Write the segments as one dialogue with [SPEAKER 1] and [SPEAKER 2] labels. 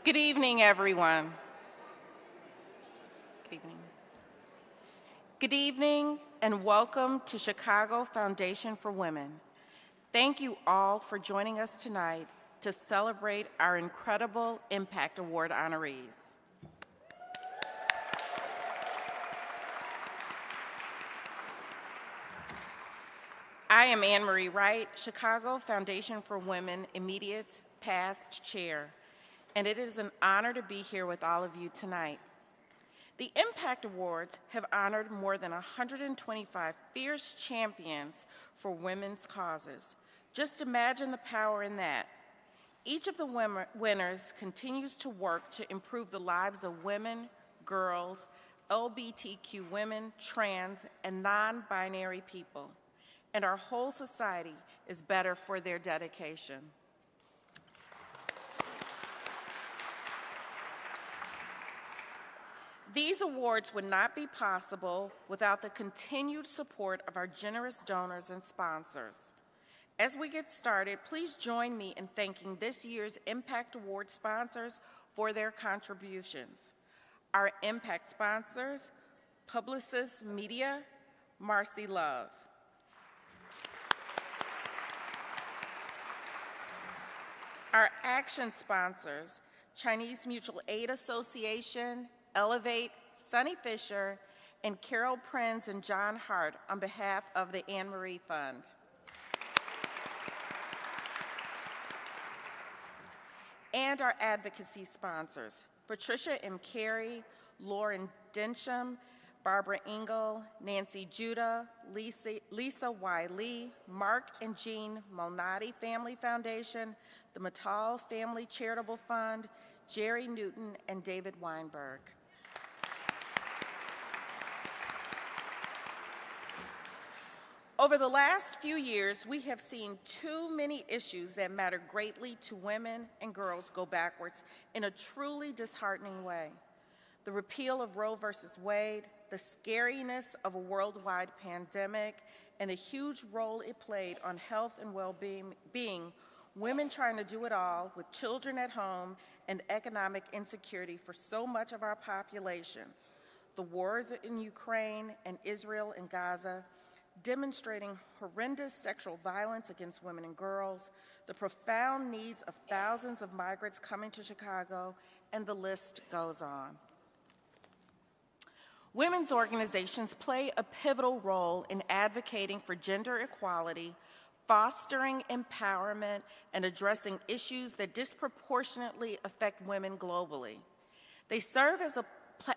[SPEAKER 1] Good evening, everyone. Good evening. Good evening, and welcome to Chicago Foundation for Women. Thank you all for joining us tonight to celebrate our incredible Impact Award honorees. I am Anne Marie Wright, Chicago Foundation for Women Immediate Past Chair, and it is an honor to be here with all of you tonight. The Impact Awards have honored more than 125 fierce champions for women's causes. Just imagine the power in that. Each of the winners continues to work to improve the lives of women, girls, LGBTQ women, trans, and non-binary people. And our whole society is better for their dedication. These awards would not be possible without the continued support of our generous donors and sponsors. As we get started, please join me in thanking this year's Impact Award sponsors for their contributions. Our Impact sponsors, Publicis Media, Marcy Love. Our action sponsors, Chinese Mutual Aid Association, Elevate, Sonny Fisher, and Carol Prinz and John Hart on behalf of the Anne Marie Fund. And our advocacy sponsors, Patricia M. Carey, Lauren Densham, Barbara Engel, Nancy Judah, Lisa Y. Lee, Mark and Jean Malnati Family Foundation, the Mattal Family Charitable Fund, Jerry Newton, and David Weinberg. Over the last few years, we have seen too many issues that matter greatly to women and girls go backwards in a truly disheartening way. The repeal of Roe versus Wade, the scariness of a worldwide pandemic, and the huge role it played on health and well-being, women trying to do it all with children at home and economic insecurity for so much of our population. The wars in Ukraine and Israel and Gaza, demonstrating horrendous sexual violence against women and girls, the profound needs of thousands of migrants coming to Chicago, and the list goes on. Women's organizations play a pivotal role in advocating for gender equality, fostering empowerment, and addressing issues that disproportionately affect women globally. They serve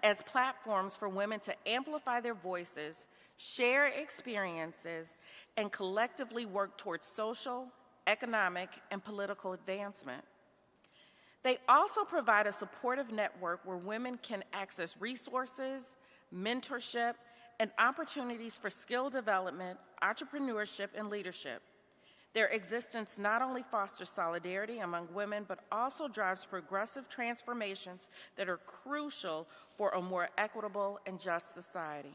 [SPEAKER 1] as platforms for women to amplify their voices, share experiences, and collectively work towards social, economic, and political advancement. They also provide a supportive network where women can access resources, mentorship, and opportunities for skill development, entrepreneurship, and leadership. Their existence not only fosters solidarity among women, but also drives progressive transformations that are crucial for a more equitable and just society.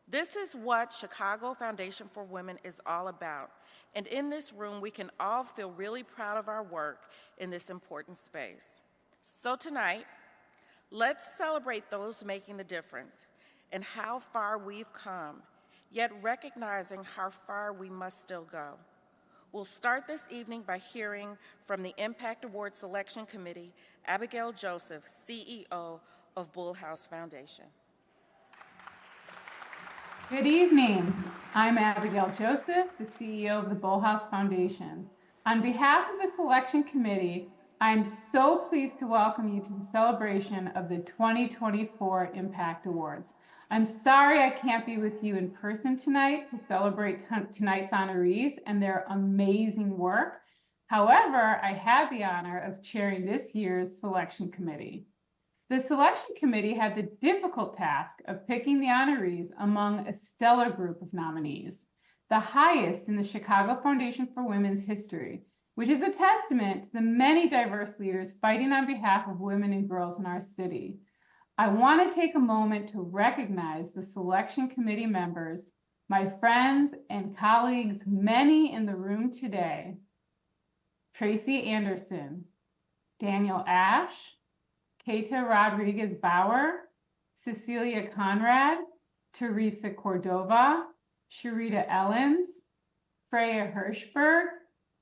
[SPEAKER 1] This is what Chicago Foundation for Women is all about, and in this room, we can all feel really proud of our work in this important space. So tonight, let's celebrate those making the difference and how far we've come, yet recognizing how far we must still go. We'll start this evening by hearing from the Impact Awards Selection Committee, Abigail Joseph, CEO of Bull House Foundation.
[SPEAKER 2] Good evening. I'm Abigail Joseph, the CEO of the Bull House Foundation. On behalf of the Selection Committee, I'm so pleased to welcome you to the celebration of the 2024 Impact Awards. I'm sorry I can't be with you in person tonight to celebrate tonight's honorees and their amazing work. However, I have the honor of chairing this year's Selection Committee. The Selection Committee had the difficult task of picking the honorees among a stellar group of nominees, the highest in the Chicago Foundation for Women's history, which is a testament to the many diverse leaders fighting on behalf of women and girls in our city. I want to take a moment to recognize the Selection Committee members, my friends and colleagues, many in the room today: Tracy Anderson, Daniel Ash, Keita Rodriguez Bauer, Cecilia Conrad, Teresa Cordova, Sharita Ellens, Freya Hirschberg,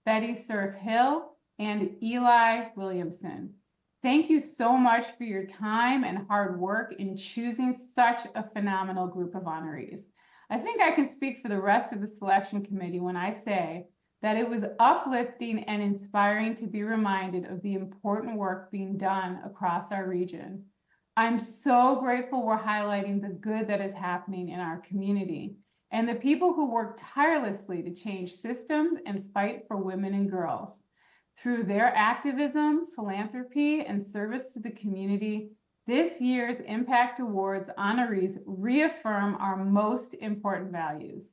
[SPEAKER 2] Betty Surf Hill, and Eli Williamson. Thank you so much for your time and hard work in choosing such a phenomenal group of honorees. I think I can speak for the rest of the selection committee when I say that it was uplifting and inspiring to be reminded of the important work being done across our region. I'm so grateful we're highlighting the good that is happening in our community and the people who work tirelessly to change systems and fight for women and girls. Through their activism, philanthropy, and service to the community, this year's Impact Awards honorees reaffirm our most important values: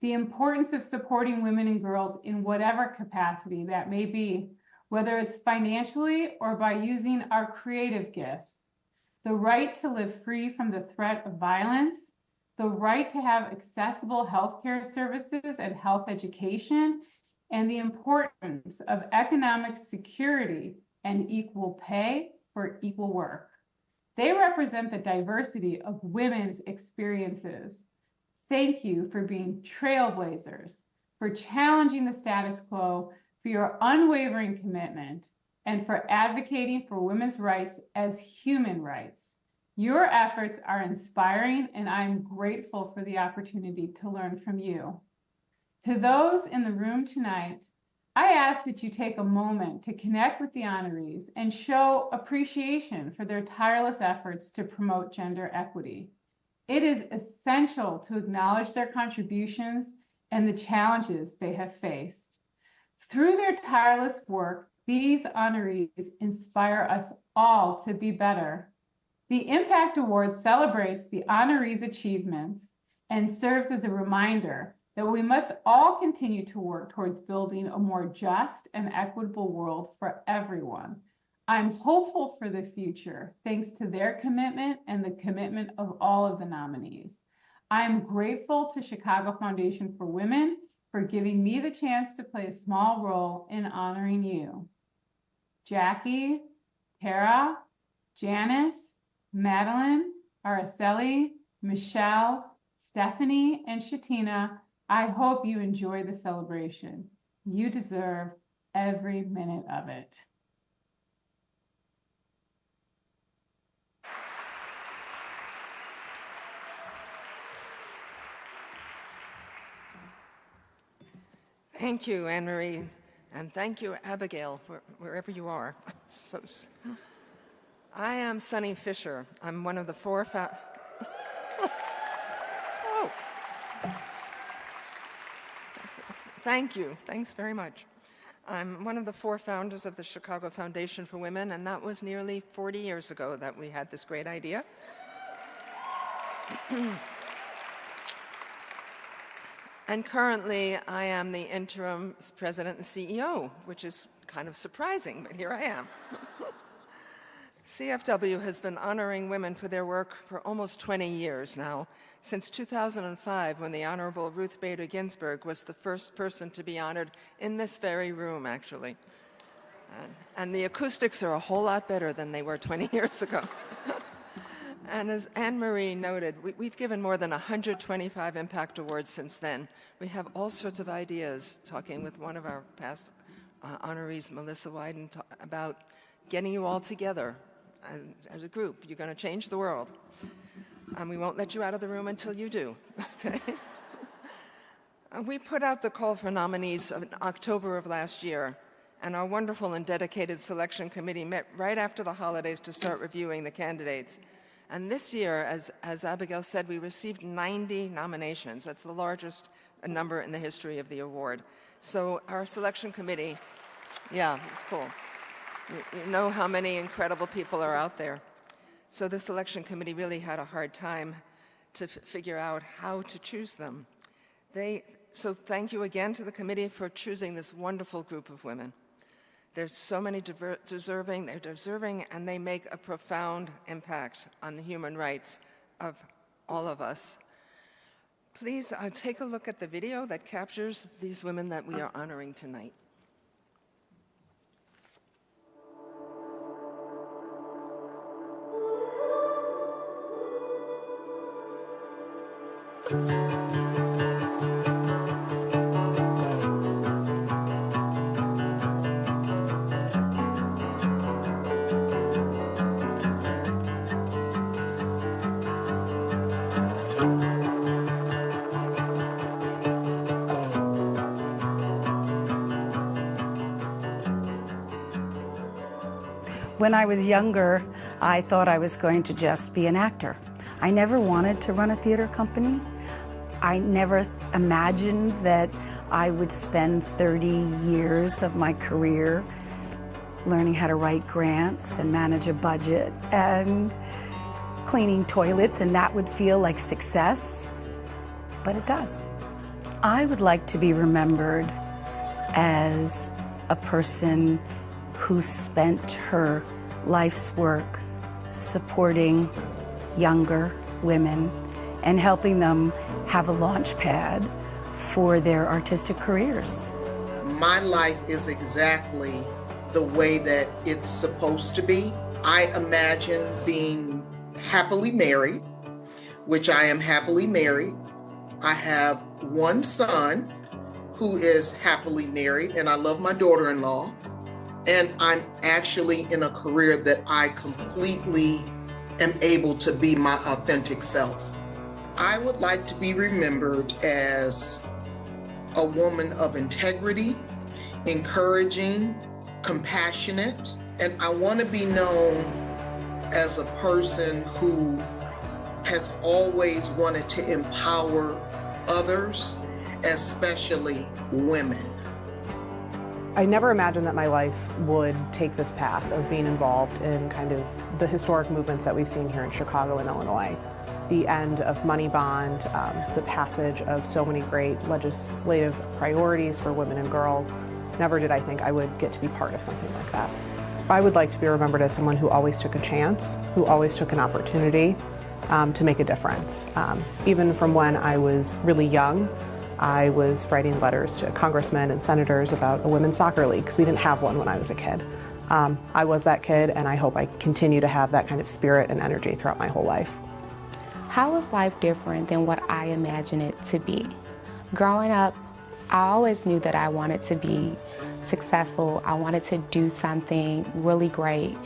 [SPEAKER 2] the importance of supporting women and girls in whatever capacity that may be, whether it's financially or by using our creative gifts, the right to live free from the threat of violence, the right to have accessible healthcare services and health education, and the importance of economic security and equal pay for equal work. They represent the diversity of women's experiences. Thank you for being trailblazers, for challenging the status quo, for your unwavering commitment, and for advocating for women's rights as human rights. Your efforts are inspiring, and I'm grateful for the opportunity to learn from you. To those in the room tonight, I ask that you take a moment to connect with the honorees and show appreciation for their tireless efforts to promote gender equity. It is essential to acknowledge their contributions and the challenges they have faced. Through their tireless work, these honorees inspire us all to be better. The Impact Award celebrates the honorees' achievements and serves as a reminder that we must all continue to work towards building a more just and equitable world for everyone. I'm hopeful for the future, thanks to their commitment and the commitment of all of the nominees. I'm grateful to Chicago Foundation for Women for giving me the chance to play a small role in honoring you. Jacky, Tara, Janice, Madeleine, Araceli, Michelle, Stephanie, and Shatina, I hope you enjoy the celebration. You deserve every minute of it.
[SPEAKER 3] Thank you, Anne-Marie, and thank you, Abigail, wherever you are. I am Sunny Fisher. I'm one of the four Oh. Thank you. Thanks very much. I'm one of the four founders of the Chicago Foundation for Women, and that was nearly 40 years ago that we had this great idea. And currently, I am the interim president and CEO, which is kind of surprising, but here I am. CFW has been honoring women for their work for almost 20 years now, since 2005, when the Honorable Ruth Bader Ginsburg was the first person to be honored in this very room, actually. And the acoustics are a whole lot better than they were 20 years ago. And as Anne-Marie noted, we've given more than 125 Impact Awards since then. We have all sorts of ideas, talking with one of our past honorees, Melissa Wyden, about getting you all together as a group. You're going to change the world. And we won't let you out of the room until you do. Okay? We put out the call for nominees in October of last year, and our wonderful and dedicated selection committee met right after the holidays to start reviewing the candidates. And this year, as Abigail said, we received 90 nominations. That's the largest number in the history of the award. So our selection committee, yeah, it's cool. You know how many incredible people are out there. So the selection committee really had a hard time to figure out how to choose them. So thank you again to the committee for choosing this wonderful group of women. There's so many they're deserving, and they make a profound impact on the human rights of all of us. Please take a look at the video that captures these women that we are honoring tonight.
[SPEAKER 4] When I was younger, I thought I was going to just be an actor. I never wanted to run a theater company. I never imagined that I would spend 30 years of my career learning how to write grants and manage a budget and cleaning toilets, and that would feel like success, but it does. I would like to be remembered as a person who spent her life's work supporting younger women and helping them have a launch pad for their artistic careers.
[SPEAKER 5] My life is exactly the way that it's supposed to be. I imagine being happily married, which I am happily married. I have one son who is happily married, and I love my daughter-in-law. And I'm actually in a career that I completely am able to be my authentic self. I would like to be remembered as a woman of integrity, encouraging, compassionate, and I want to be known as a person who has always wanted to empower others, especially women.
[SPEAKER 6] I never imagined that my life would take this path of being involved in kind of the historic movements that we've seen here in Chicago and Illinois. The end of money bond, the passage of so many great legislative priorities for women and girls. Never did I think I would get to be part of something like that. I would like to be remembered as someone who always took a chance, who always took an opportunity to make a difference. Even from when I was really young, I was writing letters to congressmen and senators about a women's soccer league, because we didn't have one when I was a kid. I was that kid, and I hope I continue to have that kind of spirit and energy throughout my whole life.
[SPEAKER 7] How is life different than what I imagined it to be? Growing up, I always knew that I wanted to be successful. I wanted to do something really great.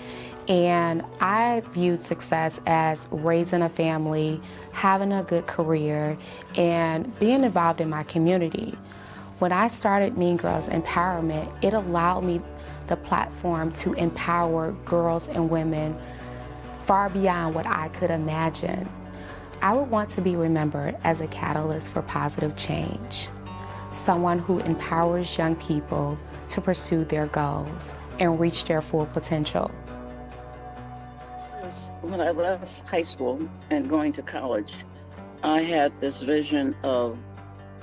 [SPEAKER 7] And I viewed success as raising a family, having a good career, and being involved in my community. When I started Mean Girls Empowerment, it allowed me the platform to empower girls and women far beyond what I could imagine. I would want to be remembered as a catalyst for positive change, someone who empowers young people to pursue their goals and reach their full potential.
[SPEAKER 8] When I left high school and going to college, I had this vision of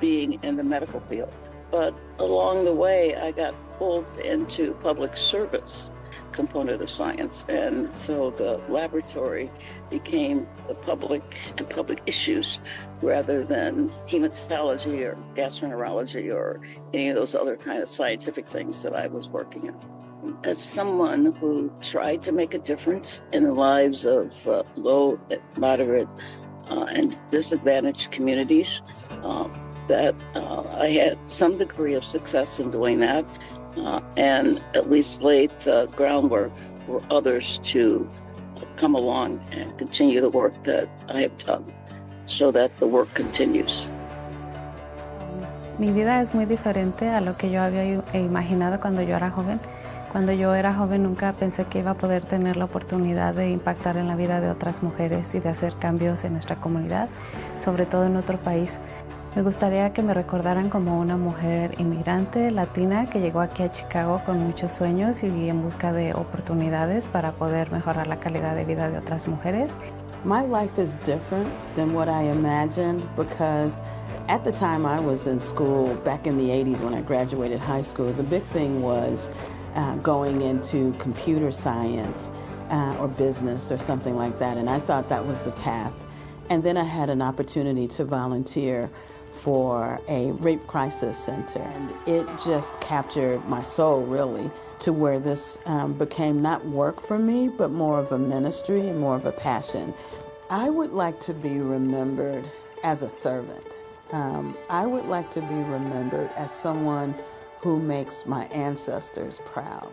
[SPEAKER 8] being in the medical field. But along the way, I got pulled into public service component of science. And so the laboratory became the public and public issues rather than hematology or gastroenterology or any of those other kind of scientific things that I was working on. As someone who tried to make a difference in the lives of low, moderate, and disadvantaged communities, that I had some degree of success in doing that, and at least laid the groundwork for others to come along and continue the work that I have done, so that the work continues.
[SPEAKER 9] Mi vida es muy diferente a lo que yo había imaginado cuando yo era joven. Cuando yo era joven nunca pensé que iba a poder tener la oportunidad de impactar en la vida de otras mujeres y de hacer cambios en nuestra comunidad, sobre todo en otro país. Me gustaría que me recordaran como una mujer inmigrante latina que llegó aquí a Chicago con muchos sueños y en busca de oportunidades para poder mejorar la calidad de vida de otras mujeres.
[SPEAKER 10] My life is different than what I imagined because at the time I was in school, back in the 80s when I graduated high school, the big thing was going into computer science or business or something like that, and I thought that was the path. And then I had an opportunity to volunteer for a rape crisis center, and it just captured my soul really to where this became not work for me, but more of a ministry and more of a passion. I would like to be remembered as a servant. I would like to be remembered as someone who makes my ancestors proud.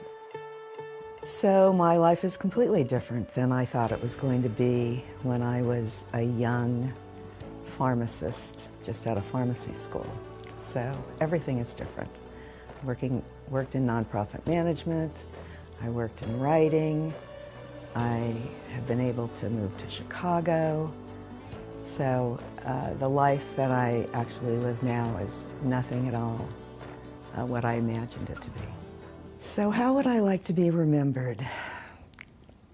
[SPEAKER 11] So my life is completely different than I thought it was going to be when I was a young pharmacist just out of pharmacy school. So everything is different. Worked in nonprofit management, I worked in writing, I have been able to move to Chicago. So the life that I actually live now is nothing at all what I imagined it to be. So how would I like to be remembered?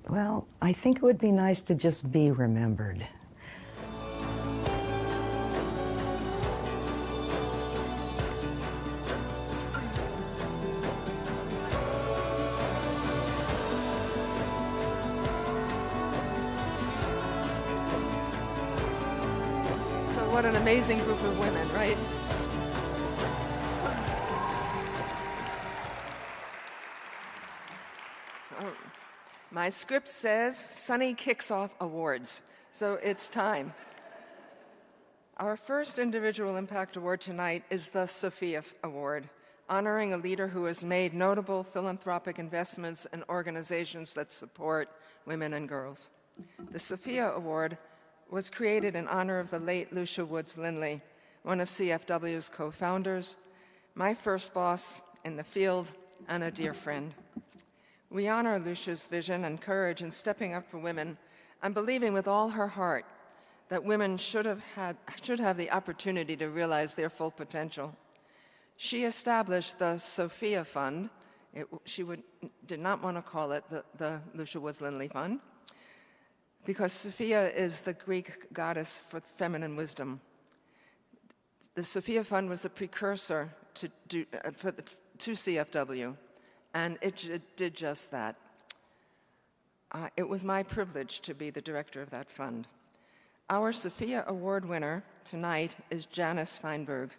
[SPEAKER 11] Well, I think it would be nice to just be remembered.
[SPEAKER 3] So what an amazing group of women, right? My script says Sunny kicks off awards, so it's time. Our first individual impact award tonight is the Sophia Award, honoring a leader who has made notable philanthropic investments in organizations that support women and girls. The Sophia Award was created in honor of the late Lucio Woods Lindley, one of CFW's co-founders, my first boss in the field, and a dear friend. We honor Lucio's vision and courage in stepping up for women and believing with all her heart that women should have the opportunity to realize their full potential. She established the Sophia Fund. Did not want to call it the Lucio Woods Lindley Fund, because Sophia is the Greek goddess for feminine wisdom. The Sophia Fund was the precursor to CFW. And it did just that. It was my privilege to be the director of that fund. Our Sophia Award winner tonight is Janice Feinberg.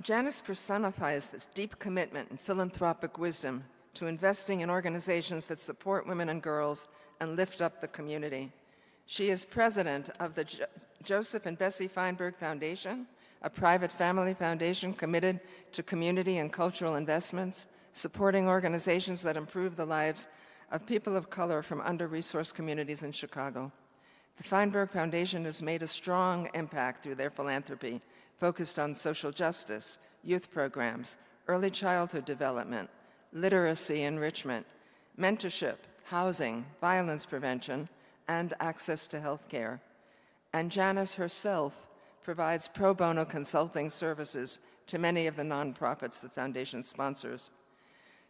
[SPEAKER 3] Janice personifies this deep commitment and philanthropic wisdom to investing in organizations that support women and girls and lift up the community. She is president of the Joseph and Bessie Feinberg Foundation, a private family foundation committed to community and cultural investments, supporting organizations that improve the lives of people of color from under-resourced communities in Chicago. The Feinberg Foundation has made a strong impact through their philanthropy, focused on social justice, youth programs, early childhood development, literacy enrichment, mentorship, housing, violence prevention, and access to health care. And Janice herself provides pro bono consulting services to many of the nonprofits the foundation sponsors.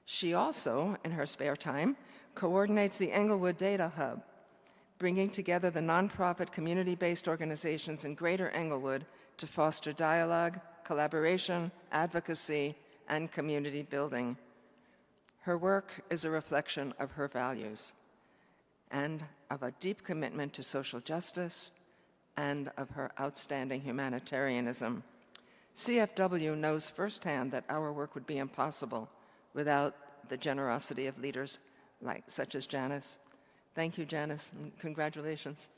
[SPEAKER 3] She also, in her spare time, coordinates the Englewood Data Hub, bringing together the nonprofit community-based organizations in Greater Englewood to foster dialogue, collaboration, advocacy, and community building. Her work is a reflection of her values and of a deep commitment to social justice and of her outstanding humanitarianism. CFW knows firsthand that our work would be impossible without the generosity of leaders such as Janice. Thank you, Janice, and congratulations.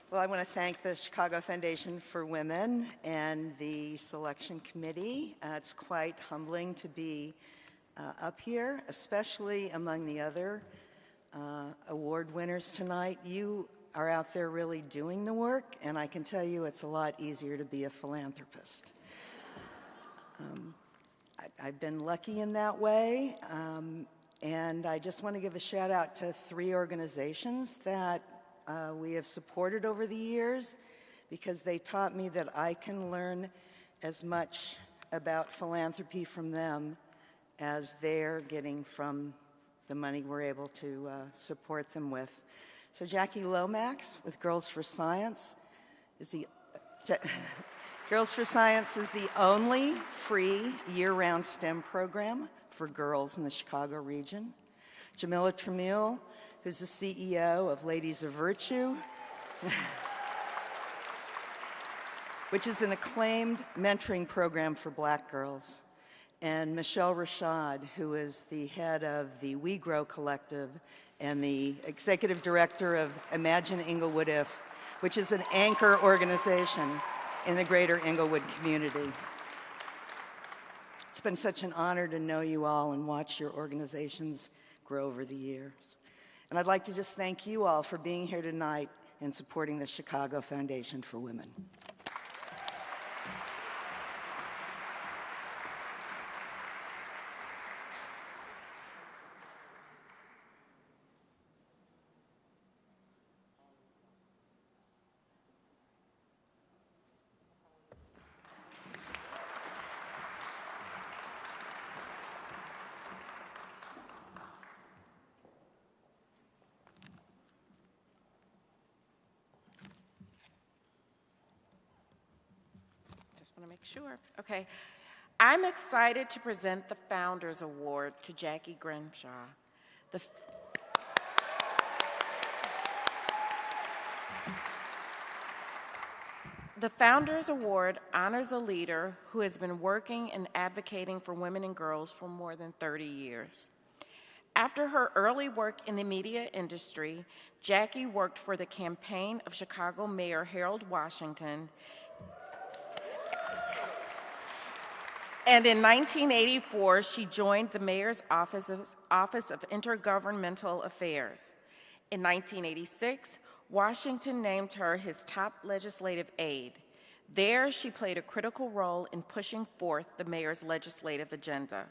[SPEAKER 12] Well, I want to thank the Chicago Foundation for Women and the selection committee. It's quite humbling to be up here, especially among the other award winners tonight. You are out there really doing the work, and I can tell you it's a lot easier to be a philanthropist. I've been lucky in that way, and I just want to give a shout out to 3 organizations that we have supported over the years, because they taught me that I can learn as much about philanthropy from them as they're getting from the money we're able to support them with. So Jacky Lomax with Girls for Science is the Girls for Science is the only free year-round STEM program for girls in the Chicago region. Jamila Tramiel, who's the CEO of Ladies of Virtue, which is an acclaimed mentoring program for Black girls. And Michelle Rashad, who is the head of the We Grow Collective and the executive director of Imagine Inglewood If, which is an anchor organization in the greater Inglewood community. It's been such an honor to know you all and watch your organizations grow over the years. And I'd like to just thank you all for being here tonight and supporting the Chicago Foundation for Women.
[SPEAKER 1] Just want to make sure. Okay. I'm excited to present the Founders Award to Jacky Grimshaw. The Founders Award honors a leader who has been working and advocating for women and girls for more than 30 years. After her early work in the media industry, Jacky worked for the campaign of Chicago Mayor Harold Washington. And in 1984, she joined the mayor's Office of Intergovernmental Affairs. In 1986, Washington named her his top legislative aide. There, she played a critical role in pushing forth the mayor's legislative agenda.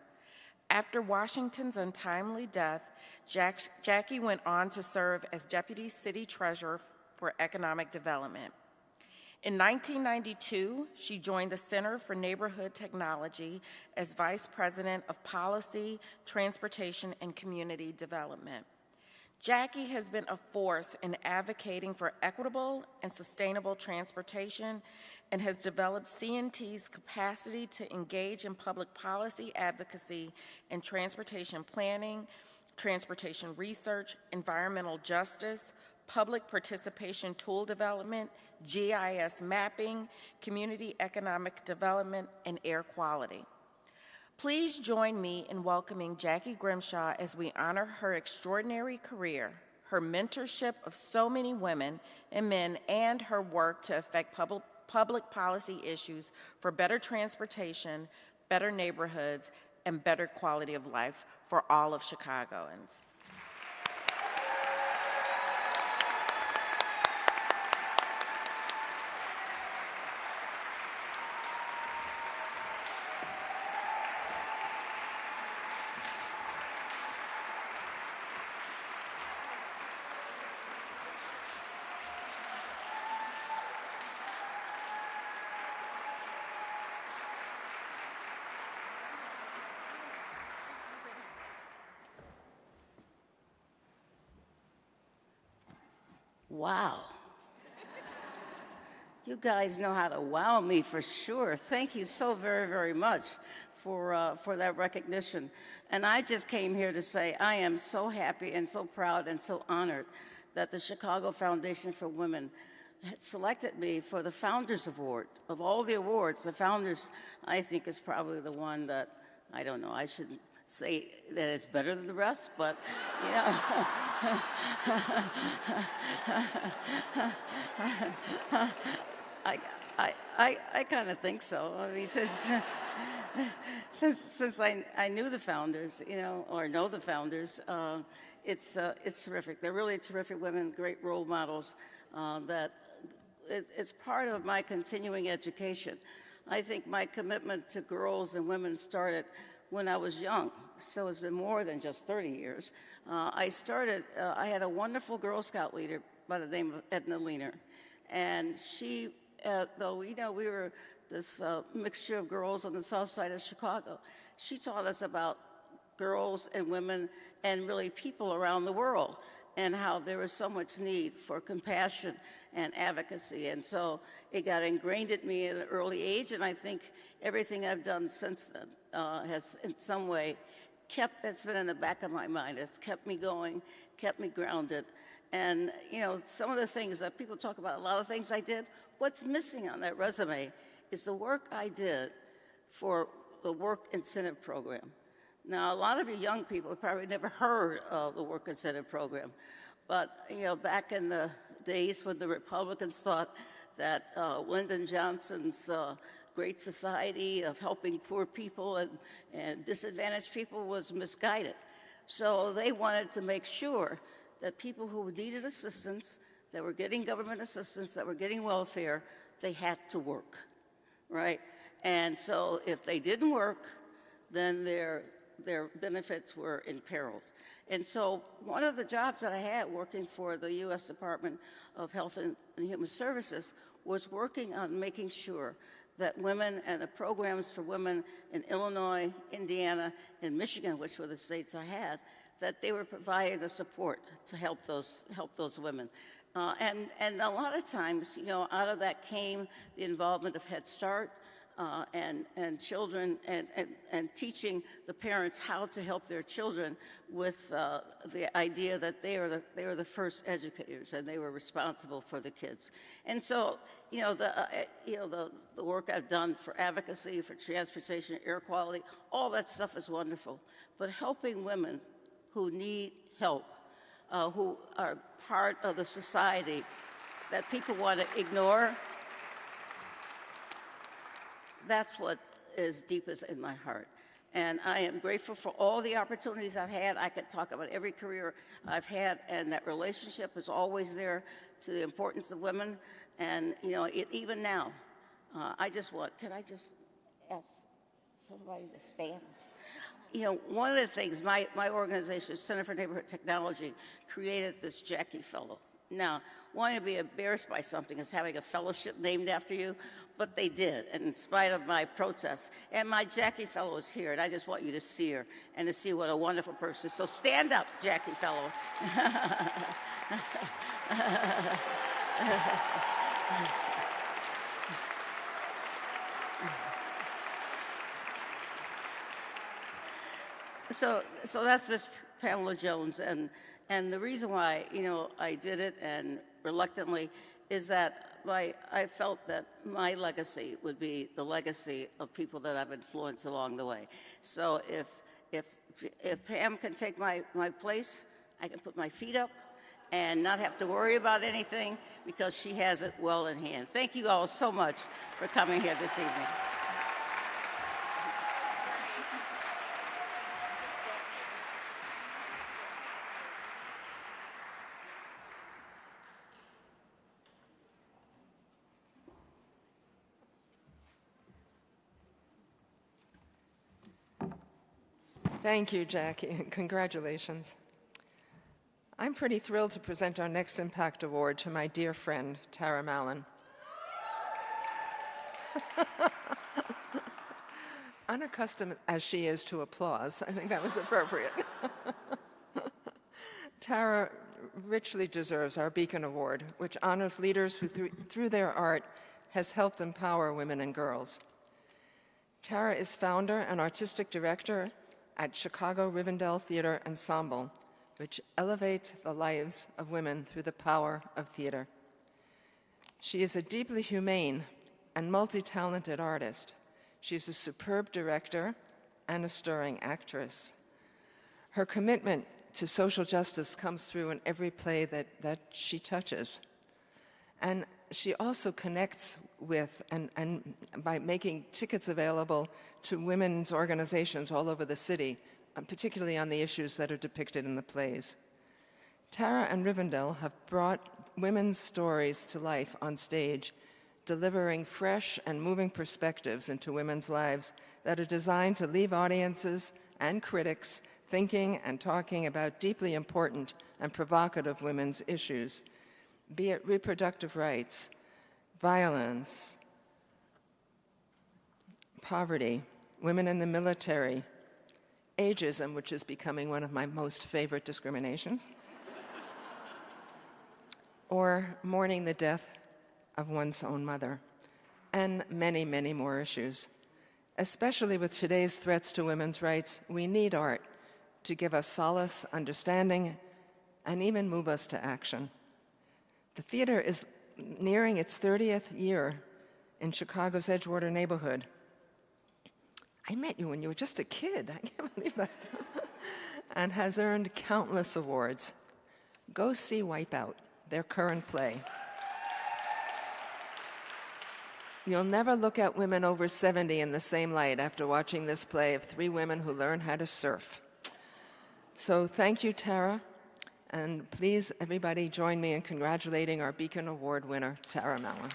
[SPEAKER 1] After Washington's untimely death, Jacky went on to serve as Deputy City Treasurer for Economic Development. In 1992, she joined the Center for Neighborhood Technology as Vice President of Policy, Transportation, and Community Development. Jacky has been a force in advocating for equitable and sustainable transportation and has developed CNT's capacity to engage in public policy advocacy and transportation planning, transportation research, environmental justice, public participation tool development, GIS mapping, community economic development, and air quality. Please join me in welcoming Jacky Grimshaw as we honor her extraordinary career, her mentorship of so many women and men, and her work to affect public policy issues for better transportation, better neighborhoods, and better quality of life for all of Chicagoans.
[SPEAKER 13] Wow. You guys know how to wow me for sure. Thank you so very, very much for that recognition. And I just came here to say I am so happy and so proud and so honored that the Chicago Foundation for Women had selected me for the Founders Award. Of all the awards, the Founders, I think, is probably the one that, I don't know, I shouldn't say that it's better than the rest, but, you know. I kind of think so. I mean, since I knew the founders, you know, or know the founders, it's terrific. They're really terrific women, great role models. It's part of my continuing education. I think my commitment to girls and women started when I was young, so it's been more than just 30 years. I had a wonderful Girl Scout leader by the name of Edna Leaner, and she, though, you know, we were this mixture of girls on the south side of Chicago, she taught us about girls and women and really people around the world and how there was so much need for compassion and advocacy. And so it got ingrained in me at an early age, and I think everything I've done since then has in some way it's been in the back of my mind. It's kept me going, kept me grounded. And, you know, some of the things that people talk about, a lot of things I did, what's missing on that resume is the work I did for the Work Incentive Program. Now, a lot of you young people have probably never heard of the Work Incentive Program, but, you know, back in the days when the Republicans thought that Lyndon Johnson's Great Society of helping poor people and disadvantaged people was misguided. So they wanted to make sure that people who needed assistance, that were getting government assistance, that were getting welfare, they had to work, right? And so if they didn't work, then their benefits were imperiled. And so one of the jobs that I had working for the U.S. Department of Health and Human Services was working on making sure that women and the programs for women in Illinois, Indiana, and Michigan, which were the states I had, that they were providing the support to help those women. And a lot of times, you know, out of that came the involvement of Head Start and children and teaching the parents how to help their children with the idea that they were the first educators and they were responsible for the kids. And so, you know, the work I've done for advocacy, for transportation, air quality, all that stuff is wonderful. But helping women who need help, who are part of the society that people want to ignore, that's what is deepest in my heart. And I am grateful for all the opportunities I've had. I could talk about every career I've had, and that relationship is always there to the importance of women. And, you know, even now, can I just ask somebody to stand? You know, one of the things, my organization, Center for Neighborhood Technology, created this Jacky Fellow. Now, wanting to be embarrassed by something is having a fellowship named after you, but they did, and in spite of my protests. And my Jacky Fellow is here, and I just want you to see her and to see what a wonderful person. So stand up, Jacky Fellow. So that's Miss Pamela Jones, and the reason why, you know, I did it and reluctantly is that I felt that my legacy would be the legacy of people that I've influenced along the way. So if Pam can take my place, I can put my feet up and not have to worry about anything because she has it well in hand. Thank you all so much for coming here this evening.
[SPEAKER 3] Thank you, Jacky, and congratulations. I'm pretty thrilled to present our next Impact Award to my dear friend, Tara Mallen. Unaccustomed as she is to applause, I think that was appropriate. Tara richly deserves our Beacon Award, which honors leaders who, through their art, has helped empower women and girls. Tara is founder and artistic director at Chicago Rivendell Theater Ensemble, which elevates the lives of women through the power of theater. She is a deeply humane and multi-talented artist. She's a superb director and a stirring actress. Her commitment to social justice comes through in every play that she touches. And she also connects with, and by making tickets available to women's organizations all over the city, particularly on the issues that are depicted in the plays. Tara and Rivendell have brought women's stories to life on stage, delivering fresh and moving perspectives into women's lives that are designed to leave audiences and critics thinking and talking about deeply important and provocative women's issues, be it reproductive rights, violence, poverty, women in the military, ageism, which is becoming one of my most favorite discriminations, or mourning the death of one's own mother, and many, many more issues. Especially with today's threats to women's rights, we need art to give us solace, understanding, and even move us to action. The theater is nearing its 30th year in Chicago's Edgewater neighborhood. I met you when you were just a kid. I can't believe that. And has earned countless awards. Go see Wipeout, their current play. You'll never look at women over 70 in the same light after watching this play of 3 women who learn how to surf. So thank you, Tara. And please, everybody, join me in congratulating our Beacon Award winner, Tara Mallen.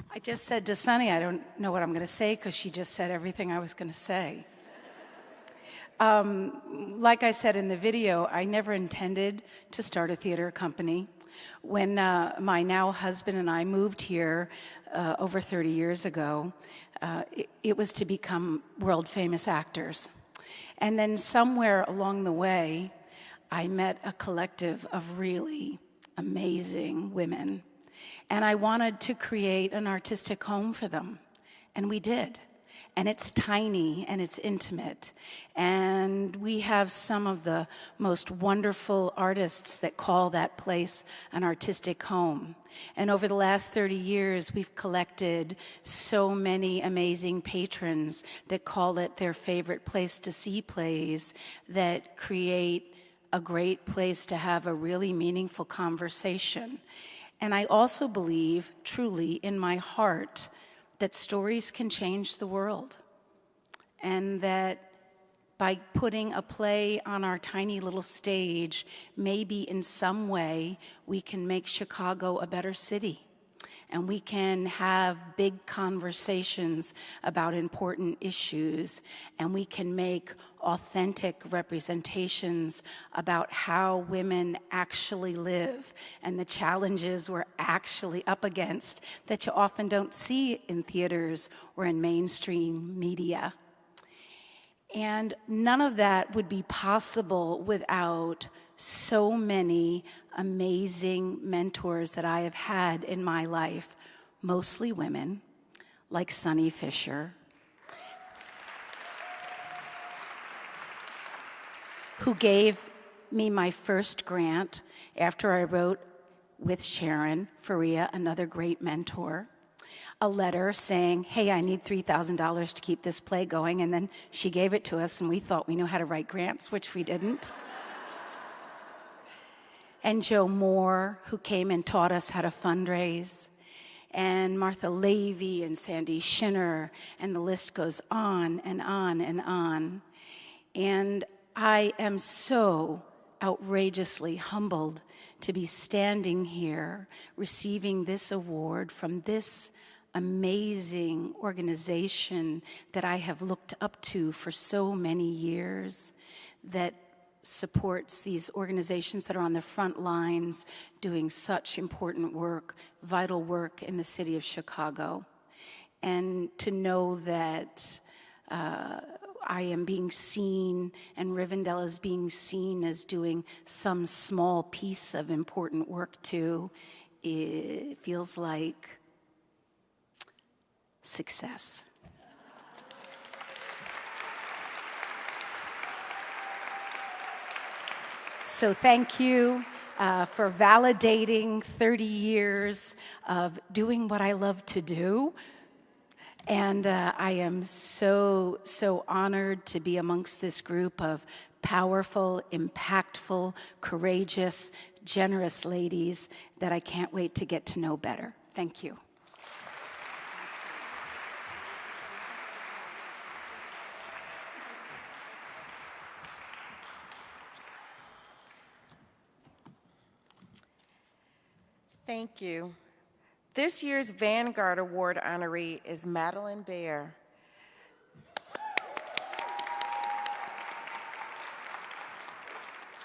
[SPEAKER 4] I just said to Sunny, I don't know what I'm going to say because she just said everything I was going to say. Like I said in the video, I never intended to start a theater company. When my now husband and I moved here over 30 years ago, it was to become world famous actors. And then somewhere along the way, I met a collective of really amazing women. And I wanted to create an artistic home for them. And we did. And it's tiny and it's intimate. And we have some of the most wonderful artists that call that place an artistic home. And over the last 30 years, we've collected so many amazing patrons that call it their favorite place to see plays, that create a great place to have a really meaningful conversation. And I also believe, truly, in my heart, that stories can change the world. And that by putting a play on our tiny little stage, maybe in some way we can make Chicago a better city. And we can have big conversations about important issues, and we can make authentic representations about how women actually live and the challenges we're actually up against that you often don't see in theaters or in mainstream media. And none of that would be possible without so many amazing mentors that I have had in my life, mostly women, like Sunny Fisher, who gave me my first grant after I wrote with Sharon Faria, another great mentor, a letter saying, hey, I need $3,000 to keep this play going. And then she gave it to us, and we thought we knew how to write grants, which we didn't. And Joe Moore, who came and taught us how to fundraise, and Martha Levy and Sandy Shinner, and the list goes on and on and on. And I am so outrageously humbled to be standing here receiving this award from this amazing organization that I have looked up to for so many years, that supports these organizations that are on the front lines doing such important work, vital work in the city of Chicago. And to know that I am being seen and Rivendell is being seen as doing some small piece of important work too, it feels like success. So thank you for validating 30 years of doing what I love to do. And I am so, so honored to be amongst this group of powerful, impactful, courageous, generous ladies that I can't wait to get to know better. Thank you.
[SPEAKER 1] Thank you. This year's Vanguard Award honoree is Madeleine Behr.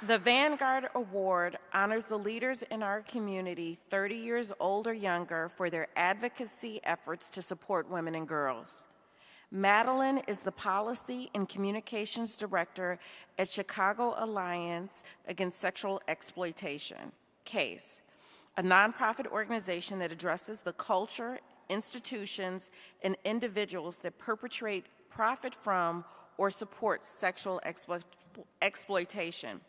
[SPEAKER 1] The Vanguard Award honors the leaders in our community 30 years old or younger for their advocacy efforts to support women and girls. Madeleine is the Policy and Communications Director at Chicago Alliance Against Sexual Exploitation, CASE, a nonprofit organization that addresses the culture, institutions, and individuals that perpetrate, profit from, or support sexual exploitation.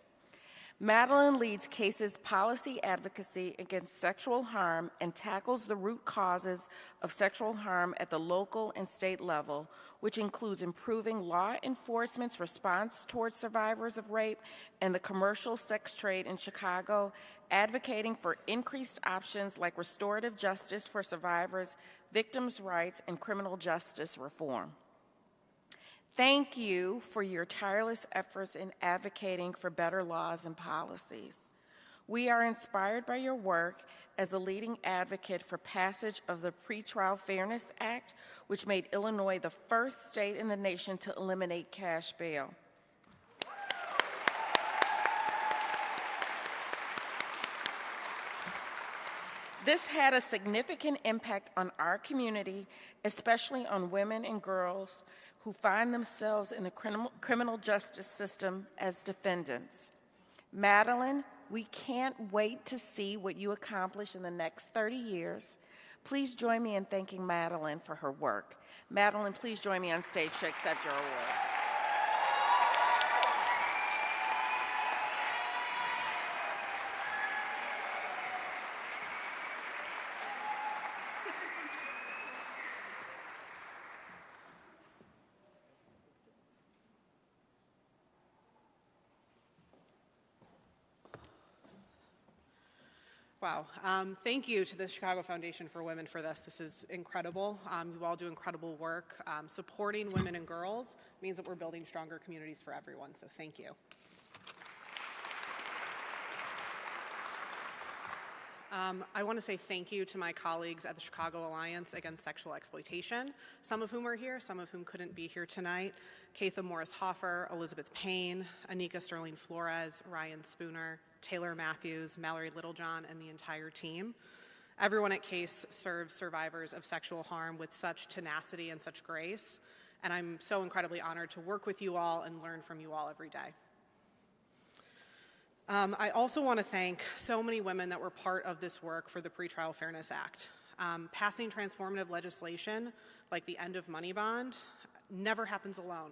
[SPEAKER 1] Madeleine leads CASE's policy advocacy against sexual harm and tackles the root causes of sexual harm at the local and state level, which includes improving law enforcement's response towards survivors of rape and the commercial sex trade in Chicago, advocating for increased options like restorative justice for survivors, victims' rights, and criminal justice reform. Thank you for your tireless efforts in advocating for better laws and policies. We are inspired by your work as a leading advocate for passage of the Pretrial Fairness Act, which made Illinois the first state in the nation to eliminate cash bail. This had a significant impact on our community, especially on women and girls who find themselves in the criminal justice system as defendants. Madeleine, we can't wait to see what you accomplish in the next 30 years. Please join me in thanking Madeleine for her work. Madeleine, please join me on stage to accept your award.
[SPEAKER 6] Wow. Thank you to the Chicago Foundation for Women for this. This is incredible. You all do incredible work. Supporting women and girls means that we're building stronger communities for everyone, so thank you. I want to say thank you to my colleagues at the Chicago Alliance Against Sexual Exploitation, some of whom are here, some of whom couldn't be here tonight. Katha Morris-Hoffer, Elizabeth Payne, Anika Sterling-Flores, Ryan Spooner, Taylor Matthews, Mallory Littlejohn, and the entire team. Everyone at CASE serves survivors of sexual harm with such tenacity and such grace, and I'm so incredibly honored to work with you all and learn from you all every day. I also want to thank so many women that were part of this work for the Pretrial Fairness Act. Passing transformative legislation like the end of money bond never happens alone.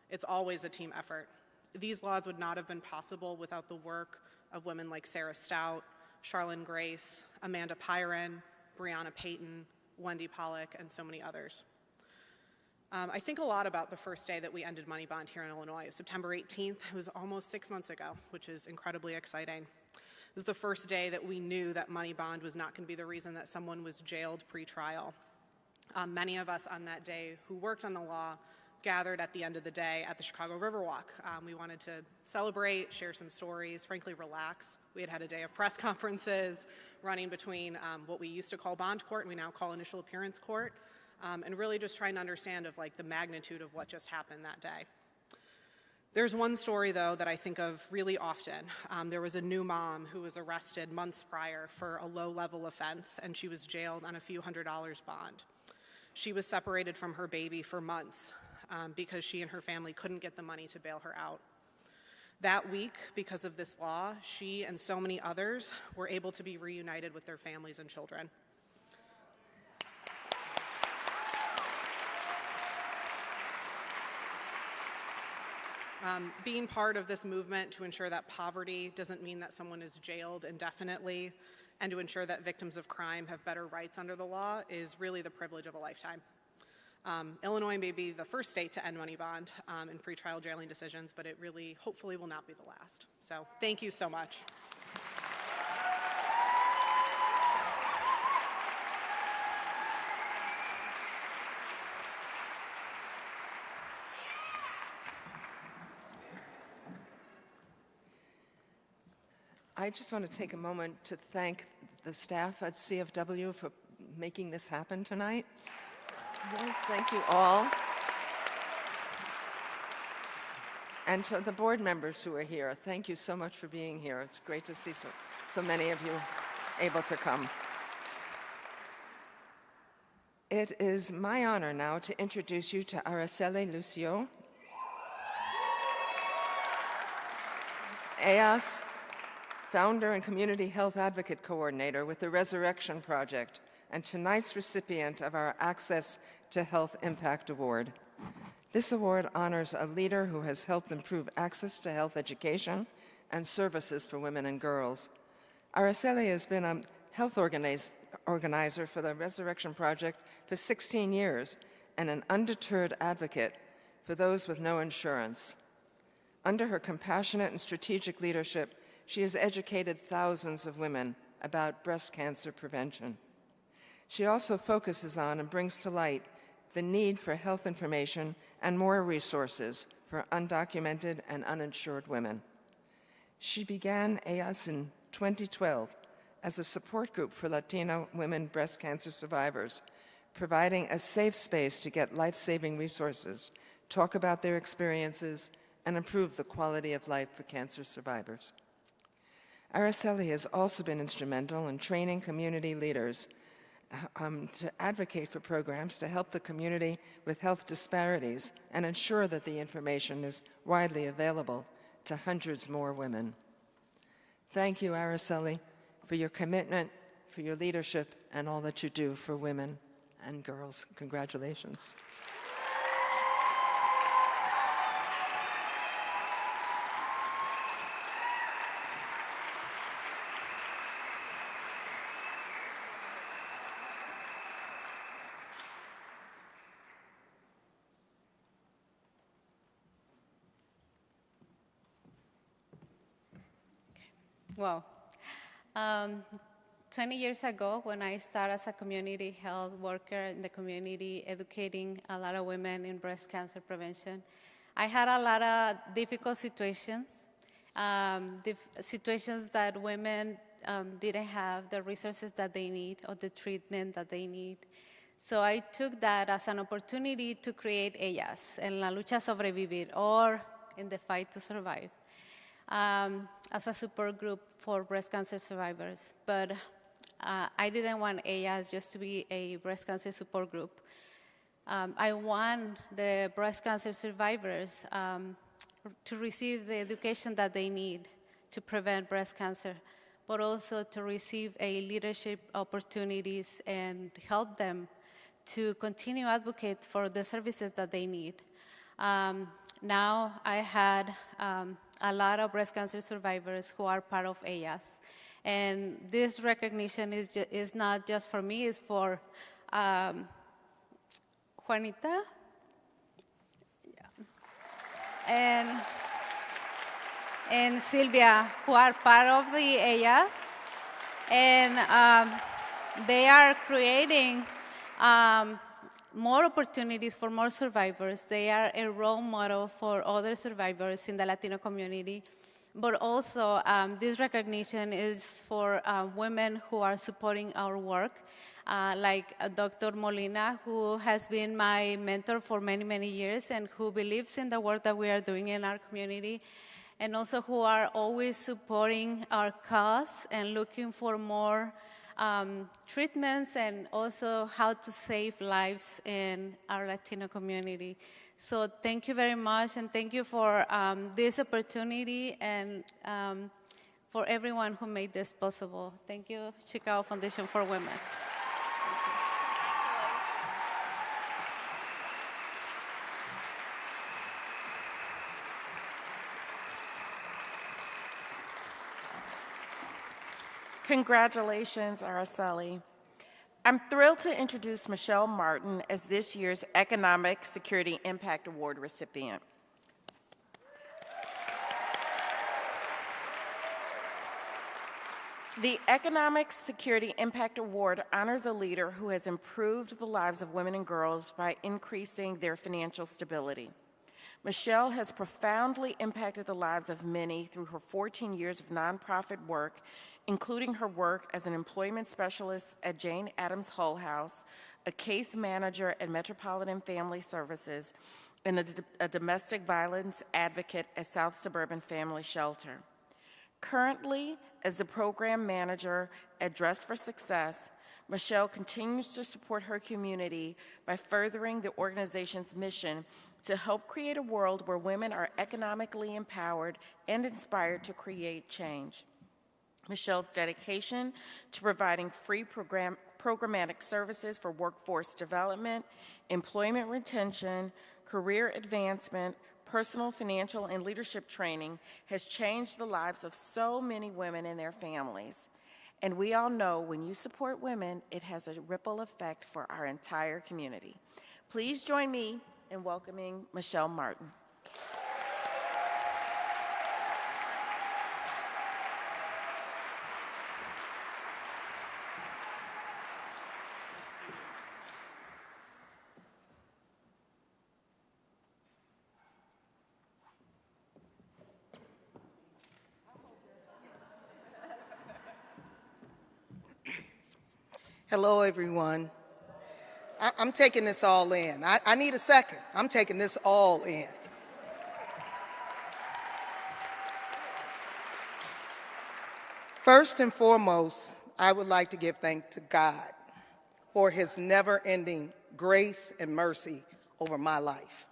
[SPEAKER 6] It's always a team effort. These laws would not have been possible without the work of women like Sarah Stout, Charlene Grace, Amanda Pyron, Breonna Payton, Wendy Pollack, and so many others. I think a lot about the first day that we ended money bond here in Illinois. September 18th, it was almost 6 months ago, which is incredibly exciting. It was the first day that we knew that money bond was not going to be the reason that someone was jailed pre-trial. Many of us on that day who worked on the law gathered at the end of the day at the Chicago Riverwalk. We wanted to celebrate, share some stories, frankly relax. We had had a day of press conferences running between what we used to call bond court and we now call initial appearance court, and really just trying to understand of like the magnitude of what just happened that day. There's one story though that I think of really often. There was a new mom who was arrested months prior for a low-level offense and she was jailed on a few $100s bond. She was separated from her baby for months because she and her family couldn't get the money to bail her out. That week, because of this law, she and so many others were able to be reunited with their families and children. Being part of this movement to ensure that poverty doesn't mean that someone is jailed indefinitely and to ensure that victims of crime have better rights under the law is really the privilege of a lifetime. Illinois may be the first state to end money bond in pretrial jailing decisions, but it really, hopefully, will not be the last. So thank you so much.
[SPEAKER 3] I just want to take a moment to thank the staff at CFW for making this happen tonight. Yes, thank you all. And to the board members who are here, thank you so much for being here. It's great to see so many of you able to come. It is my honor now to introduce you to Araceli Lucio, EAS founder and community health advocate coordinator with the Resurrection Project, and tonight's recipient of our Access to Health Impact Award. This award honors a leader who has helped improve access to health education and services for women and girls. Araceli has been a health organizer for the Resurrection Project for 16 years and an undeterred advocate for those with no insurance. Under her compassionate and strategic leadership, she has educated thousands of women about breast cancer prevention. She also focuses on and brings to light the need for health information and more resources for undocumented and uninsured women. She began EAS in 2012 as a support group for Latino women breast cancer survivors, providing a safe space to get life-saving resources, talk about their experiences, and improve the quality of life for cancer survivors. Araceli has also been instrumental in training community leaders to advocate for programs to help the community with health disparities and ensure that the information is widely available to hundreds more women. Thank you, Araceli, for your commitment, for your leadership, and all that you do for women and girls. Congratulations.
[SPEAKER 9] Well, 20 years ago, when I started as a community health worker in the community, educating a lot of women in breast cancer prevention, I had a lot of difficult situations, situations that women didn't have the resources that they need or the treatment that they need. So I took that as an opportunity to create EAS, en la lucha sobrevivir, or in the fight to survive. As a support group for breast cancer survivors. But I didn't want EAS just to be a breast cancer support group. I want the breast cancer survivors to receive the education that they need to prevent breast cancer, but also to receive leadership opportunities and help them to continue advocate for the services that they need. Now I had a lot of breast cancer survivors who are part of EAS. And this recognition is not just for me, it's for Juanita. Yeah. And Sylvia, who are part of the EAS. And they are creating more opportunities for more survivors. They are a role model for other survivors in the Latino community. But also, this recognition is for women who are supporting our work, like Dr. Molina, who has been my mentor for many, many years and who believes in the work that we are doing in our community, and also who are always supporting our cause and looking for more treatments and also how to save lives in our Latino community. So thank you very much, and thank you for this opportunity and for everyone who made this possible. Thank you, Chicago Foundation for Women.
[SPEAKER 1] Congratulations, Araceli. I'm thrilled to introduce Michelle Martin as this year's Economic Security Impact Award recipient. The Economic Security Impact Award honors a leader who has improved the lives of women and girls by increasing their financial stability. Michelle has profoundly impacted the lives of many through her 14 years of nonprofit work, including her work as an employment specialist at Jane Addams Hull House, a case manager at Metropolitan Family Services, and a domestic violence advocate at South Suburban Family Shelter. Currently, as the program manager at Dress for Success, Michelle continues to support her community by furthering the organization's mission to help create a world where women are economically empowered and inspired to create change. Michelle's dedication to providing free programmatic services for workforce development, employment retention, career advancement, personal, financial, and leadership training has changed the lives of so many women and their families. And we all know when you support women, it has a ripple effect for our entire community. Please join me in welcoming Michelle Martin.
[SPEAKER 5] Hello, everyone. I'm taking this all in. I need a second. I'm taking this all in. First and foremost, I would like to give thanks to God for his never-ending grace and mercy over my life.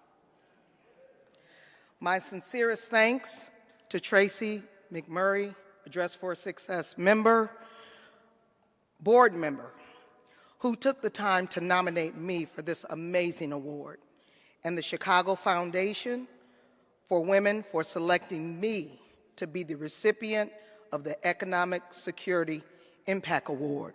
[SPEAKER 5] My sincerest thanks to Tracy McMurray, a Dress for Success member, board member, who took the time to nominate me for this amazing award, and the Chicago Foundation for Women for selecting me to be the recipient of the Economic Security Impact Award.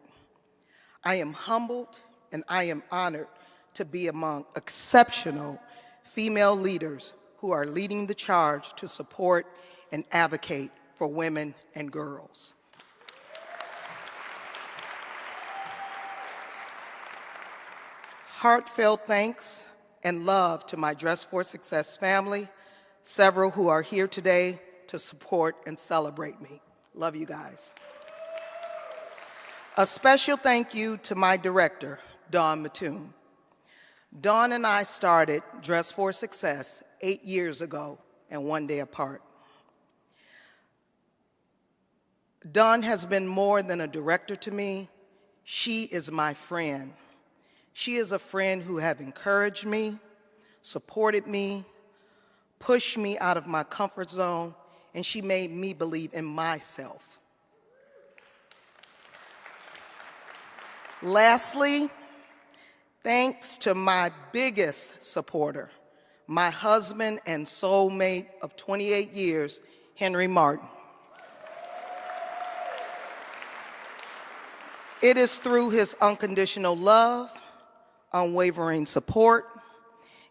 [SPEAKER 5] I am humbled and I am honored to be among exceptional female leaders who are leading the charge to support and advocate for women and girls. Heartfelt thanks and love to my Dress for Success family, several who are here today to support and celebrate me. Love you guys. A special thank you to my director, Dawn Mattoon. Dawn and I started Dress for Success 8 years ago and one day apart. Dawn has been more than a director to me. She is my friend. She is a friend who has encouraged me, supported me, pushed me out of my comfort zone, and she made me believe in myself. Lastly, thanks to my biggest supporter, my husband and soulmate of 28 years, Henry Martin. It is through his unconditional love, unwavering support,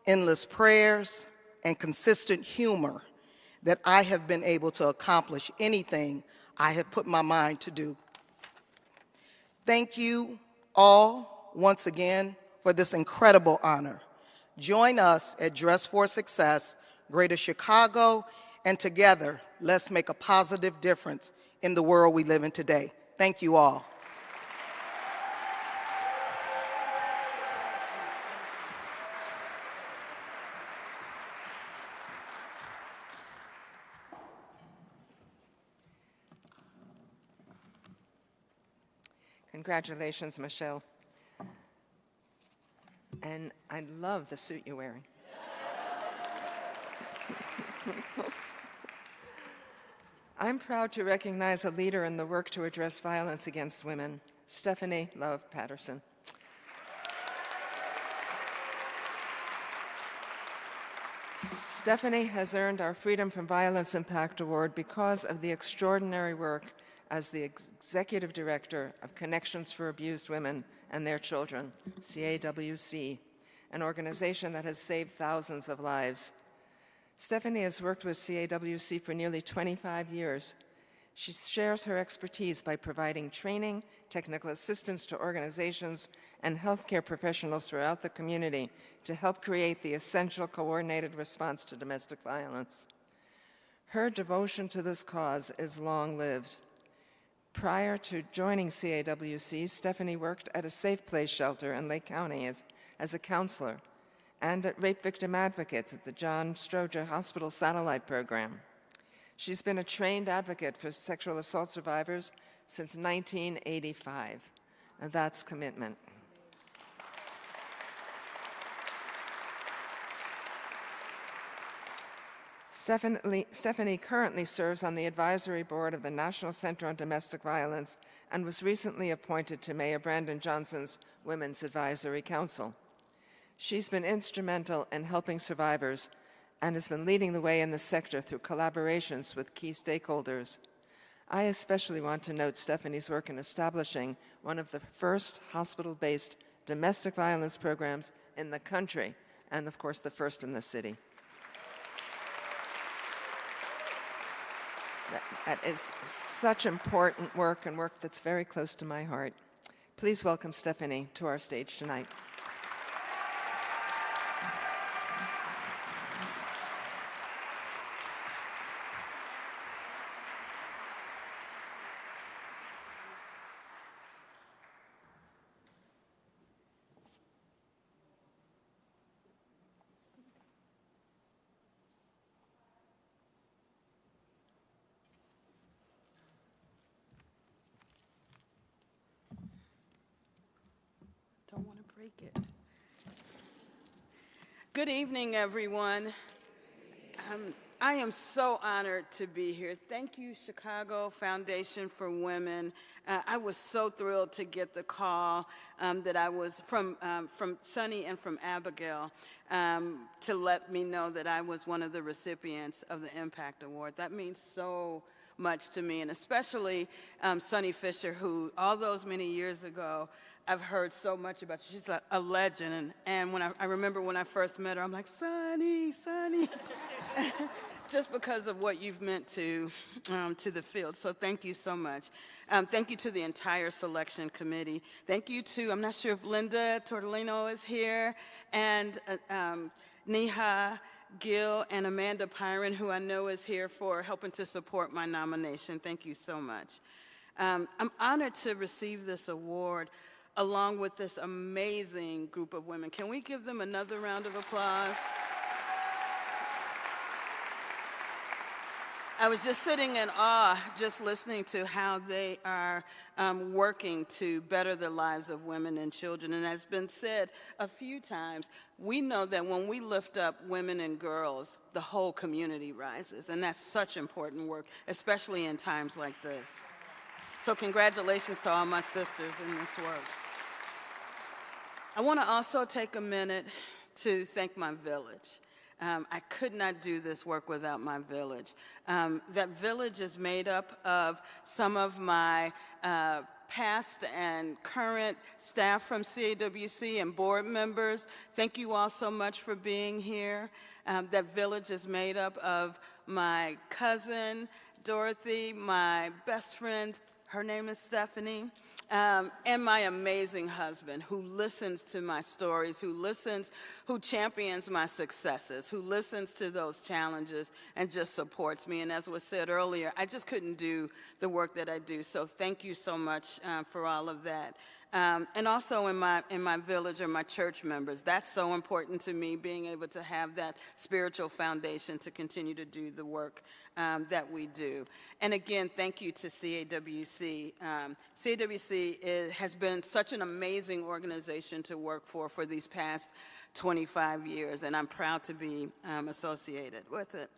[SPEAKER 5] endless prayers, and consistent humor that I have been able to accomplish anything I have put my mind to do. Thank you all once again for this incredible honor. Join us at Dress for Success, Greater Chicago, and together, let's make a positive difference in the world we live in today. Thank you all.
[SPEAKER 3] Congratulations, Michelle. And I love the suit you're wearing. I'm proud to recognize a leader in the work to address violence against women, Stephanie Love-Patterson. Stephanie has earned our Freedom from Violence Impact Award because of the extraordinary work as the Executive Director of Connections for Abused Women and Their Children, CAWC, an organization that has saved thousands of lives. Stephanie has worked with CAWC for nearly 25 years. She shares her expertise by providing training, technical assistance to organizations and healthcare professionals throughout the community to help create the essential coordinated response to domestic violence. Her devotion to this cause is long-lived. Prior to joining CAWC, Stephanie worked at a safe place shelter in Lake County as a counselor and at Rape Victim Advocates at the John Stroger Hospital Satellite Program. She's been a trained advocate for sexual assault survivors since 1985. And that's commitment. Stephanie currently serves on the advisory board of the National Center on Domestic Violence and was recently appointed to Mayor Brandon Johnson's Women's Advisory Council. She's been instrumental in helping survivors and has been leading the way in the sector through collaborations with key stakeholders. I especially want to note Stephanie's work in establishing one of the first hospital-based domestic violence programs in the country, and of course the first in the city. That is such important work, and work that's very close to my heart. Please welcome Stephanie to our stage tonight.
[SPEAKER 14] Don't want to break it. Good evening, everyone. I am so honored to be here. Thank you, Chicago Foundation for Women. I was so thrilled to get the call that I was from Sunny and from Abigail to let me know that I was one of the recipients of the Impact Award. That means so much to me, and especially Sunny Fisher, who all those many years ago, I've heard so much about. She's a legend, and when I remember when I first met her, I'm like, Sunny, Sunny, just because of what you've meant to the field. So thank you so much. Thank you to the entire selection committee. Thank you to, I'm not sure if Linda Tortolino is here, and Neha Gill and Amanda Pyron, who I know is here for helping to support my nomination. Thank you so much. I'm honored to receive this award along with this amazing group of women. Can we give them another round of applause? I was just sitting in awe, just listening to how they are working to better the lives of women and children. And as been said a few times, we know that when we lift up women and girls, the whole community rises. And that's such important work, especially in times like this. So congratulations to all my sisters in this work. I want to also take a minute to thank my village. I could not do this work without my village. That village is made up of some of my past and current staff from CAWC and board members. Thank you all so much for being here. That village is made up of my cousin, Dorothy, my best friend, her name is Stephanie, and my amazing husband who listens to my stories, who champions my successes, who listens to those challenges and just supports me. And as was said earlier, I just couldn't do the work that I do. So thank you so much for all of that. And also in my village are my church members. That's so important to me, being able to have that spiritual foundation to continue to do the work that we do. And again, thank you to CAWC. CAWC has been such an amazing organization to work for these past 25 years, and I'm proud to be associated with it,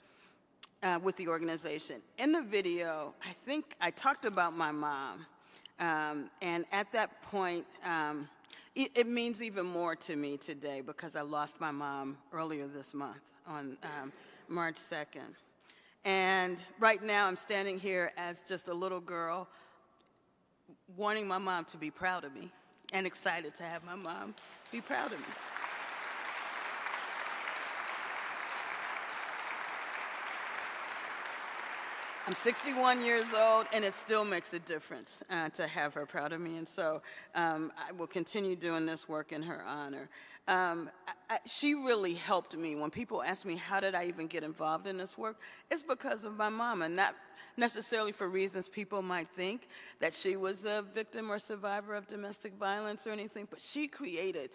[SPEAKER 14] with the organization. In the video, I think I talked about my mom. And at that point, it means even more to me today because I lost my mom earlier this month on March 2nd. And right now I'm standing here as just a little girl wanting my mom to be proud of me and excited to have my mom be proud of me. I'm 61 years old, and it still makes a difference to have her proud of me, and so I will continue doing this work in her honor. She really helped me. When people ask me, how did I even get involved in this work, it's because of my mama, not necessarily for reasons people might think, that she was a victim or survivor of domestic violence or anything, but she created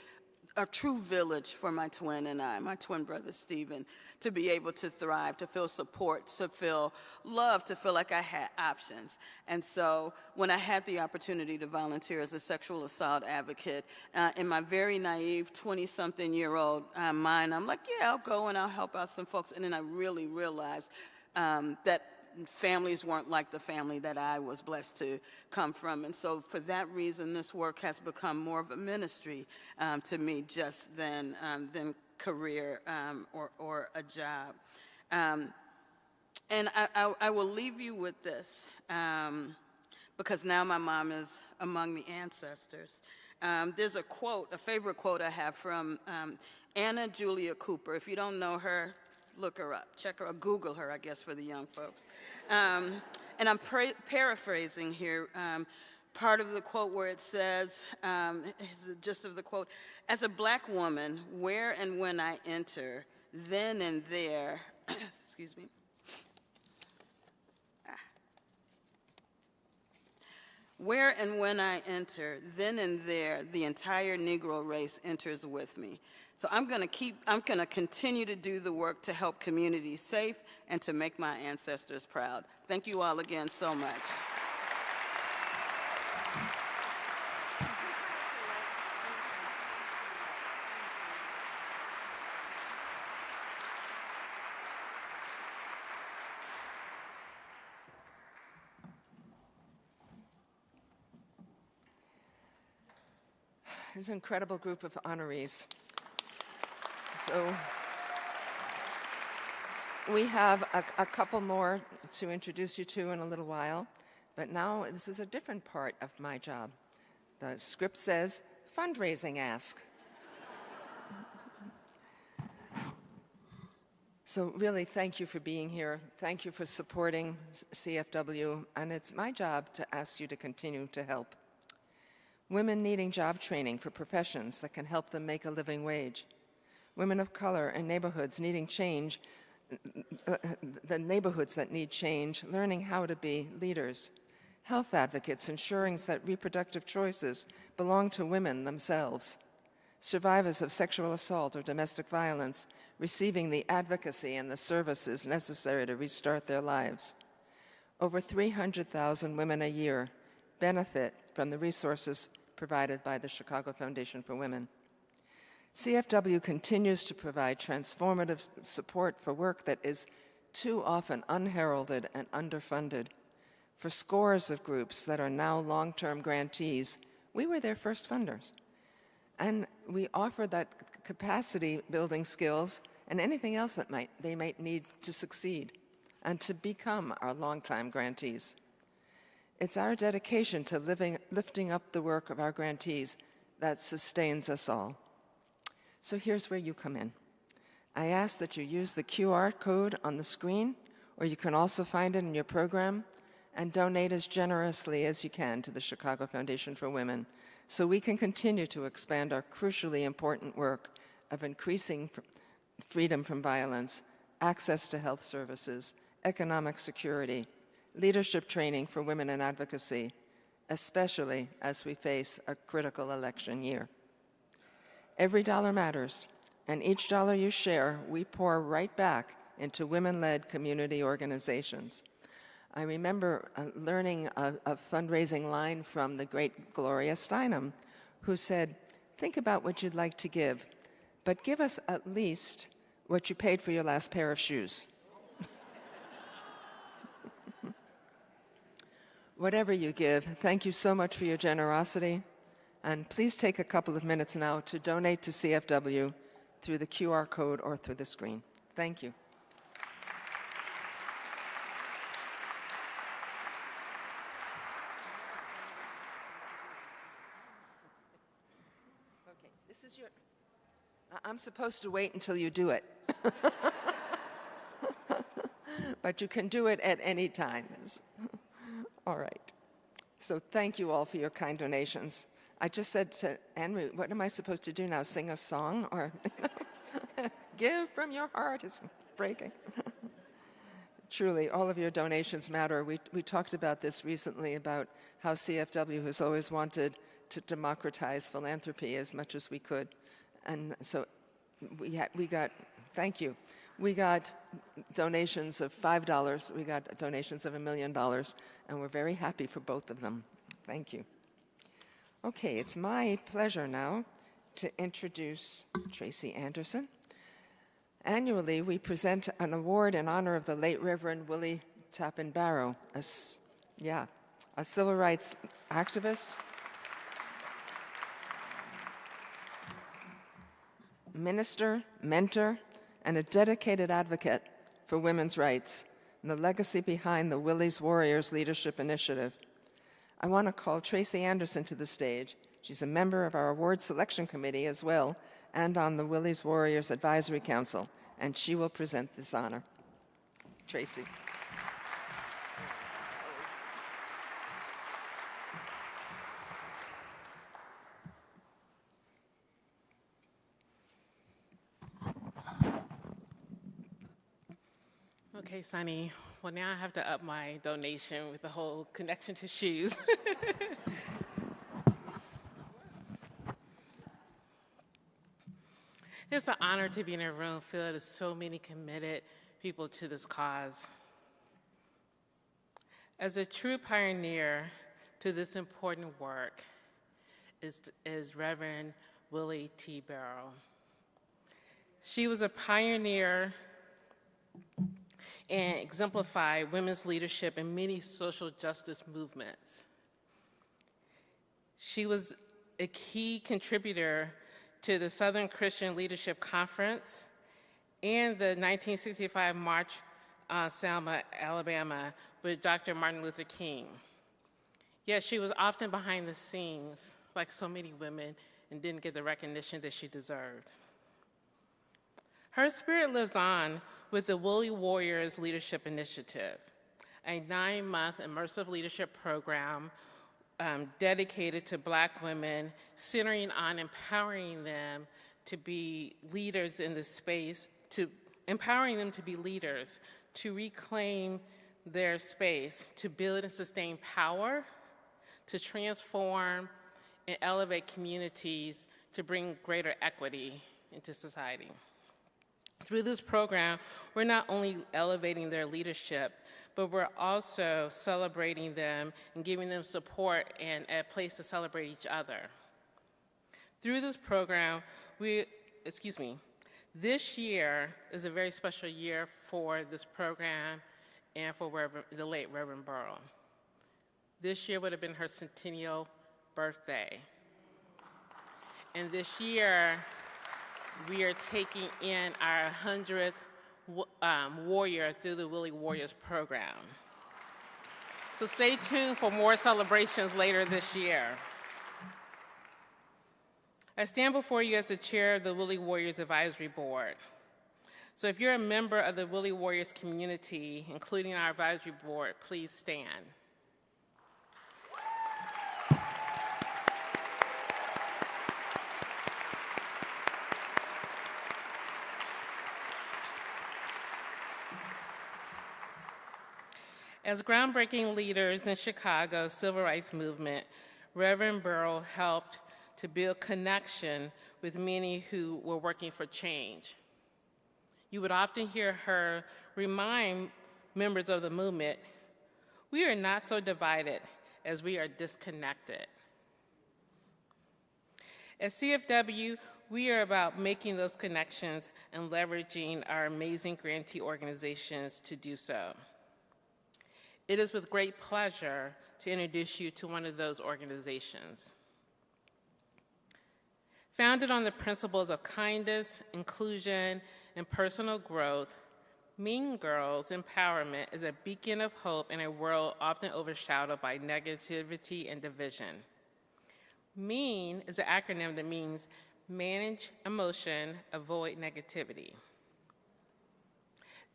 [SPEAKER 14] a true village for my twin and I, my twin brother Stephen, to be able to thrive, to feel support, to feel love, to feel like I had options. And so when I had the opportunity to volunteer as a sexual assault advocate, in my very naive 20-something-year-old mind, I'm like, yeah, I'll go and I'll help out some folks. And then I really realized that families weren't like the family that I was blessed to come from. And so for that reason, this work has become more of a ministry to me just than career or a job. And I will leave you with this, because now my mom is among the ancestors. There's a quote, a favorite quote I have from Anna Julia Cooper. If you don't know her, look her up, check her, or Google her, I guess, for the young folks. And I'm paraphrasing here part of the quote where it says, is the gist of the quote, as a black woman, where and when I enter, then and there, excuse me, where and when I enter, then and there, the entire Negro race enters with me. So I'm going to continue to do the work to help communities safe and to make my ancestors proud. Thank you all again so much.
[SPEAKER 3] There's an incredible group of honorees. So we have a couple more to introduce you to in a little while, but now this is a different part of my job. The script says, fundraising ask. So really, thank you for being here. Thank you for supporting CFW, and it's my job to ask you to continue to help. Women needing job training for professions that can help them make a living wage. Women of color in neighborhoods needing change, the neighborhoods that need change, learning how to be leaders. Health advocates ensuring that reproductive choices belong to women themselves. Survivors of sexual assault or domestic violence receiving the advocacy and the services necessary to restart their lives. Over 300,000 women a year benefit from the resources provided by the Chicago Foundation for Women. CFW continues to provide transformative support for work that is too often unheralded and underfunded. For scores of groups that are now long-term grantees, we were their first funders. And we offer that capacity building skills and anything else that they might need to succeed and to become our longtime grantees. It's our dedication to lifting up the work of our grantees that sustains us all. So here's where you come in. I ask that you use the QR code on the screen, or you can also find it in your program, and donate as generously as you can to the Chicago Foundation for Women, so we can continue to expand our crucially important work of increasing freedom from violence, access to health services, economic security, leadership training for women in advocacy, especially as we face a critical election year. Every dollar matters, and each dollar you share, we pour right back into women-led community organizations. I remember learning a fundraising line from the great Gloria Steinem, who said, think about what you'd like to give, but give us at least what you paid for your last pair of shoes. Whatever you give, thank you so much for your generosity, and please take a couple of minutes now to donate to CFW through the QR code or through the screen. Thank you. Okay, this is your... I'm supposed to wait until you do it. But you can do it at any time. All right. So thank you all for your kind donations. I just said to Henry, what am I supposed to do now, sing a song? Or give from your heart is breaking. Truly, all of your donations matter. We talked about this recently, about how CFW has always wanted to democratize philanthropy as much as we could. And so we got, thank you. We got donations of $5. We got donations of $1 million, and we're very happy for both of them. Thank you. Okay, it's my pleasure now to introduce Tracy Anderson. Annually, we present an award in honor of the late Reverend Willie Tappan Barrow, a civil rights activist, minister, mentor, and a dedicated advocate for women's rights, and the legacy behind the Willie's Warriors Leadership Initiative. I want to call Tracy Anderson to the stage. She's a member of our award selection committee as well, and on the Willie's Warriors Advisory Council, and she will present this honor. Tracy.
[SPEAKER 15] Okay, Sunny. Well, now I have to up my donation with the whole connection to shoes. It's an honor to be in a room filled with so many committed people to this cause. As a true pioneer to this important work is Reverend Willie T. Barrow. She was a pioneer and exemplified women's leadership in many social justice movements. She was a key contributor to the Southern Christian Leadership Conference and the 1965 March on Selma, Alabama, with Dr. Martin Luther King. Yet she was often behind the scenes, like so many women, and didn't get the recognition that she deserved. Her spirit lives on with the Willie Warriors Leadership Initiative, a 9-month immersive leadership program dedicated to Black women, centering on empowering them to be leaders in this space, empowering them to be leaders, to reclaim their space, to build and sustain power, to transform and elevate communities, to bring greater equity into society. Through this program, we're not only elevating their leadership, but we're also celebrating them and giving them support and a place to celebrate each other. Through this program, this year is a very special year for this program and for the late Reverend Barrow. This year would have been her centennial birthday. And this year, we are taking in our 100th warrior through the Willie Warriors program. So stay tuned for more celebrations later this year. I stand before you as the chair of the Willie Warriors Advisory Board. So if you're a member of the Willie Warriors community, including our advisory board, please stand. As groundbreaking leaders in Chicago's civil rights movement, Reverend Barrow helped to build connection with many who were working for change. You would often hear her remind members of the movement, we are not so divided as we are disconnected. At CFW, we are about making those connections and leveraging our amazing grantee organizations to do so. It is with great pleasure to introduce you to one of those organizations. Founded on the principles of kindness, inclusion, and personal growth, Mean Girls Empowerment is a beacon of hope in a world often overshadowed by negativity and division. MEAN is an acronym that means manage emotion, avoid negativity.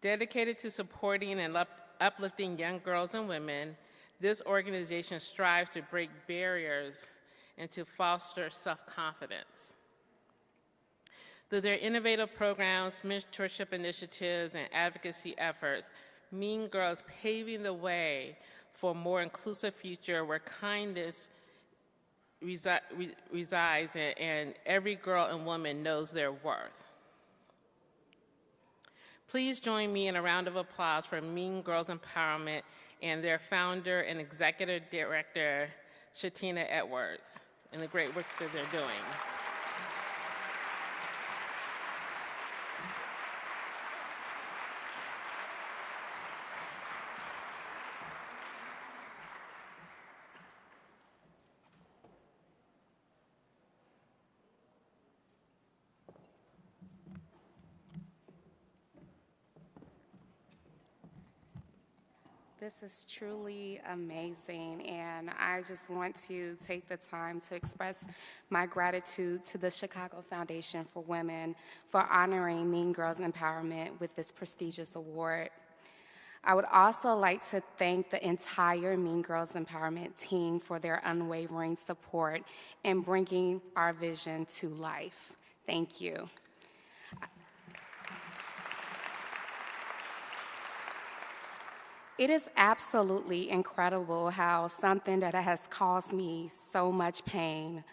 [SPEAKER 15] Dedicated to supporting and uplifting young girls and women, this organization strives to break barriers and to foster self-confidence. Through their innovative programs, mentorship initiatives, and advocacy efforts, Mean Girls paving the way for a more inclusive future where kindness resides, and every girl and woman knows their worth. Please join me in a round of applause for Mean Girls Empowerment and their founder and executive director, Shatina Edwards, and the great work that they're doing.
[SPEAKER 7] This is truly amazing, and I just want to take the time to express my gratitude to the Chicago Foundation for Women for honoring Mean Girls Empowerment with this prestigious award. I would also like to thank the entire Mean Girls Empowerment team for their unwavering support in bringing our vision to life. Thank you. It is absolutely incredible how something that has caused me so much pain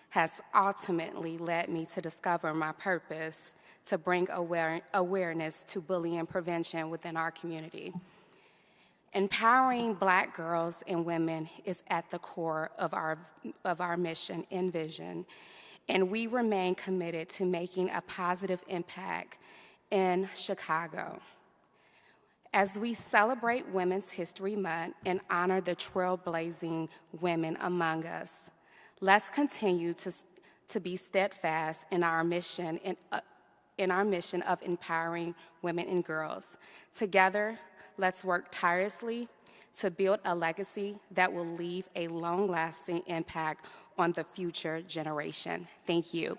[SPEAKER 7] has ultimately led me to discover my purpose to bring awareness to bullying prevention within our community. Empowering Black girls and women is at the core of our mission and vision, and we remain committed to making a positive impact in Chicago. As we celebrate Women's History Month and honor the trailblazing women among us, let's continue to be steadfast in our mission of empowering women and girls. Together, let's work tirelessly to build a legacy that will leave a long-lasting impact on the future generation. Thank you.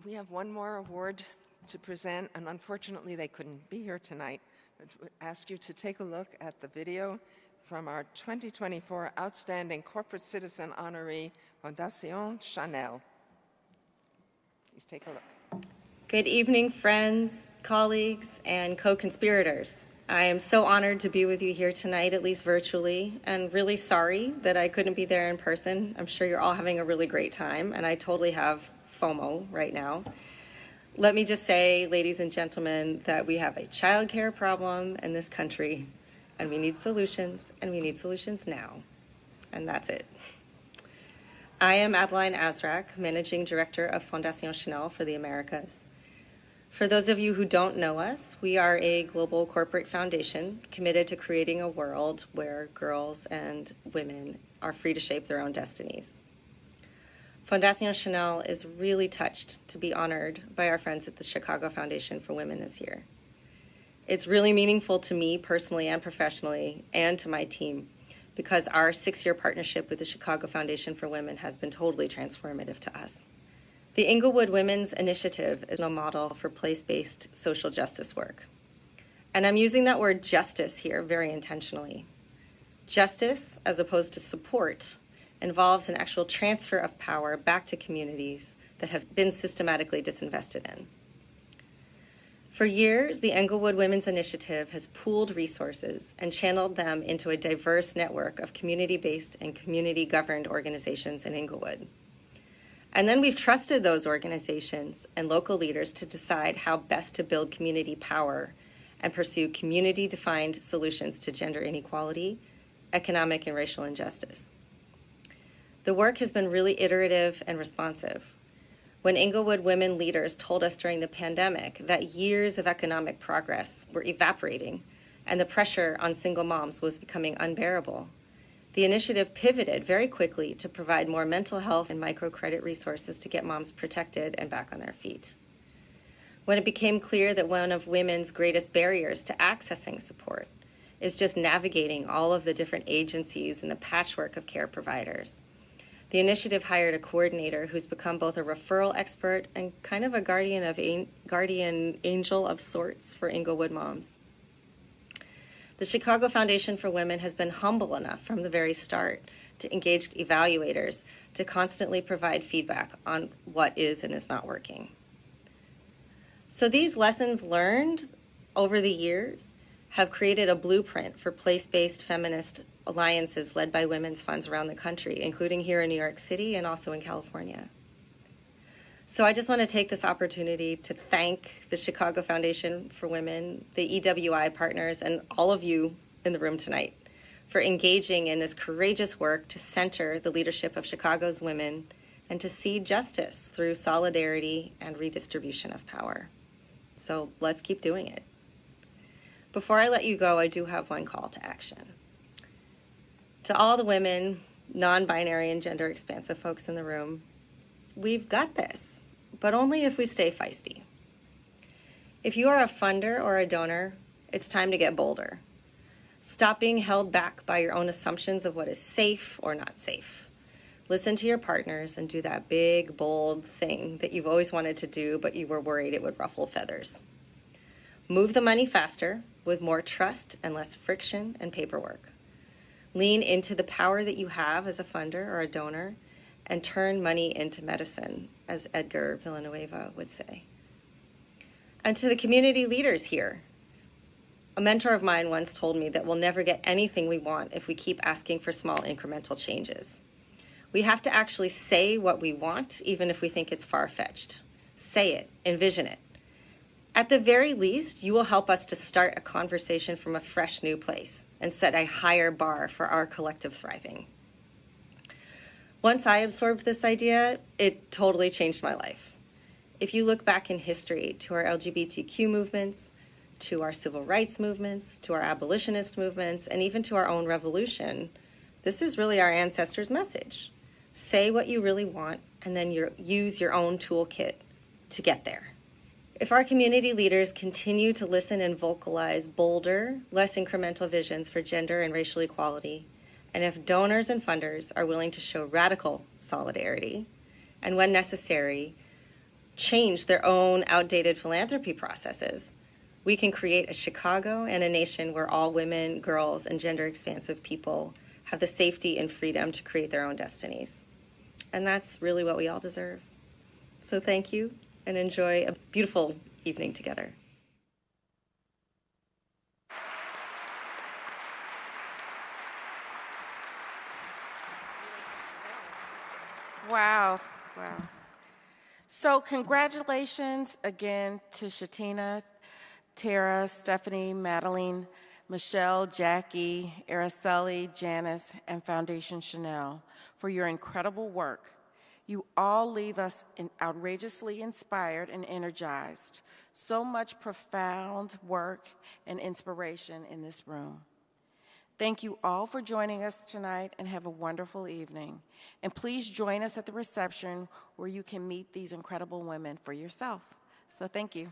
[SPEAKER 3] We have one more award to present, and unfortunately they couldn't be here tonight. But I ask you to take a look at the video from our 2024 Outstanding Corporate Citizen Honoree, FONDATION Chanel. Please take a look.
[SPEAKER 16] Good evening, friends, colleagues, and co-conspirators. I am so honored to be with you here tonight, at least virtually, and really sorry that I couldn't be there in person. I'm sure you're all having a really great time, and I totally have FOMO right now. Let me just say, ladies and gentlemen, that we have a childcare problem in this country, and we need solutions, and we need solutions now. And that's it. I am Madeleine Azrak, Managing Director of FONDATION Chanel for the Americas. For those of you who don't know us, we are a global corporate foundation committed to creating a world where girls and women are free to shape their own destinies. FONDATION Chanel is really touched to be honored by our friends at the Chicago Foundation for Women this year. It's really meaningful to me personally and professionally, and to my team, because our 6-year partnership with the Chicago Foundation for Women has been totally transformative to us. The Englewood Women's Initiative is a model for place-based social justice work. And I'm using that word justice here very intentionally. Justice, as opposed to support, involves an actual transfer of power back to communities that have been systematically disinvested in. For years, the Englewood Women's Initiative has pooled resources and channeled them into a diverse network of community-based and community-governed organizations in Englewood. And then we've trusted those organizations and local leaders to decide how best to build community power and pursue community-defined solutions to gender inequality, economic and racial injustice. The work has been really iterative and responsive. When Englewood women leaders told us during the pandemic that years of economic progress were evaporating and the pressure on single moms was becoming unbearable, the initiative pivoted very quickly to provide more mental health and microcredit resources to get moms protected and back on their feet. When it became clear that one of women's greatest barriers to accessing support is just navigating all of the different agencies and the patchwork of care providers, the initiative hired a coordinator who's become both a referral expert and kind of a guardian angel of sorts for Englewood moms. The Chicago Foundation for Women has been humble enough from the very start to engage evaluators to constantly provide feedback on what is and is not working. So these lessons learned over the years have created a blueprint for place-based feminist alliances led by women's funds around the country, including here in New York City and also in California. So I just want to take this opportunity to thank the Chicago Foundation for Women, the EWI partners, and all of you in the room tonight for engaging in this courageous work to center the leadership of Chicago's women and to see justice through solidarity and redistribution of power. So let's keep doing it. Before I let you go, I do have one call to action. To all the women, non-binary and gender expansive folks in the room, we've got this, but only if we stay feisty. If you are a funder or a donor, it's time to get bolder. Stop being held back by your own assumptions of what is safe or not safe. Listen to your partners and do that big, bold thing that you've always wanted to do, but you were worried it would ruffle feathers. Move the money faster with more trust and less friction and paperwork. Lean into the power that you have as a funder or a donor and turn money into medicine, as Edgar Villanueva would say. And to the community leaders here, a mentor of mine once told me that we'll never get anything we want if we keep asking for small incremental changes. We have to actually say what we want, even if we think it's far-fetched. Say it, envision it. At the very least, you will help us to start a conversation from a fresh new place and set a higher bar for our collective thriving. Once I absorbed this idea, it totally changed my life. If you look back in history to our LGBTQ movements, to our civil rights movements, to our abolitionist movements, and even to our own revolution, this is really our ancestors' message. Say what you really want, and then use your own toolkit to get there. If our community leaders continue to listen and vocalize bolder, less incremental visions for gender and racial equality, and if donors and funders are willing to show radical solidarity, and when necessary, change their own outdated philanthropy processes, we can create a Chicago and a nation where all women, girls, and gender-expansive people have the safety and freedom to create their own destinies. And that's really what we all deserve. So thank you, and enjoy a beautiful evening together.
[SPEAKER 1] Wow, wow. So congratulations again to Shatina, Tara, Stephanie, Madeleine, Michelle, Jacky, Araceli, Janice, and Foundation Chanel for your incredible work. You all leave us outrageously inspired and energized. So much profound work and inspiration in this room. Thank you all for joining us tonight, and have a wonderful evening. And please join us at the reception where you can meet these incredible women for yourself. So thank you.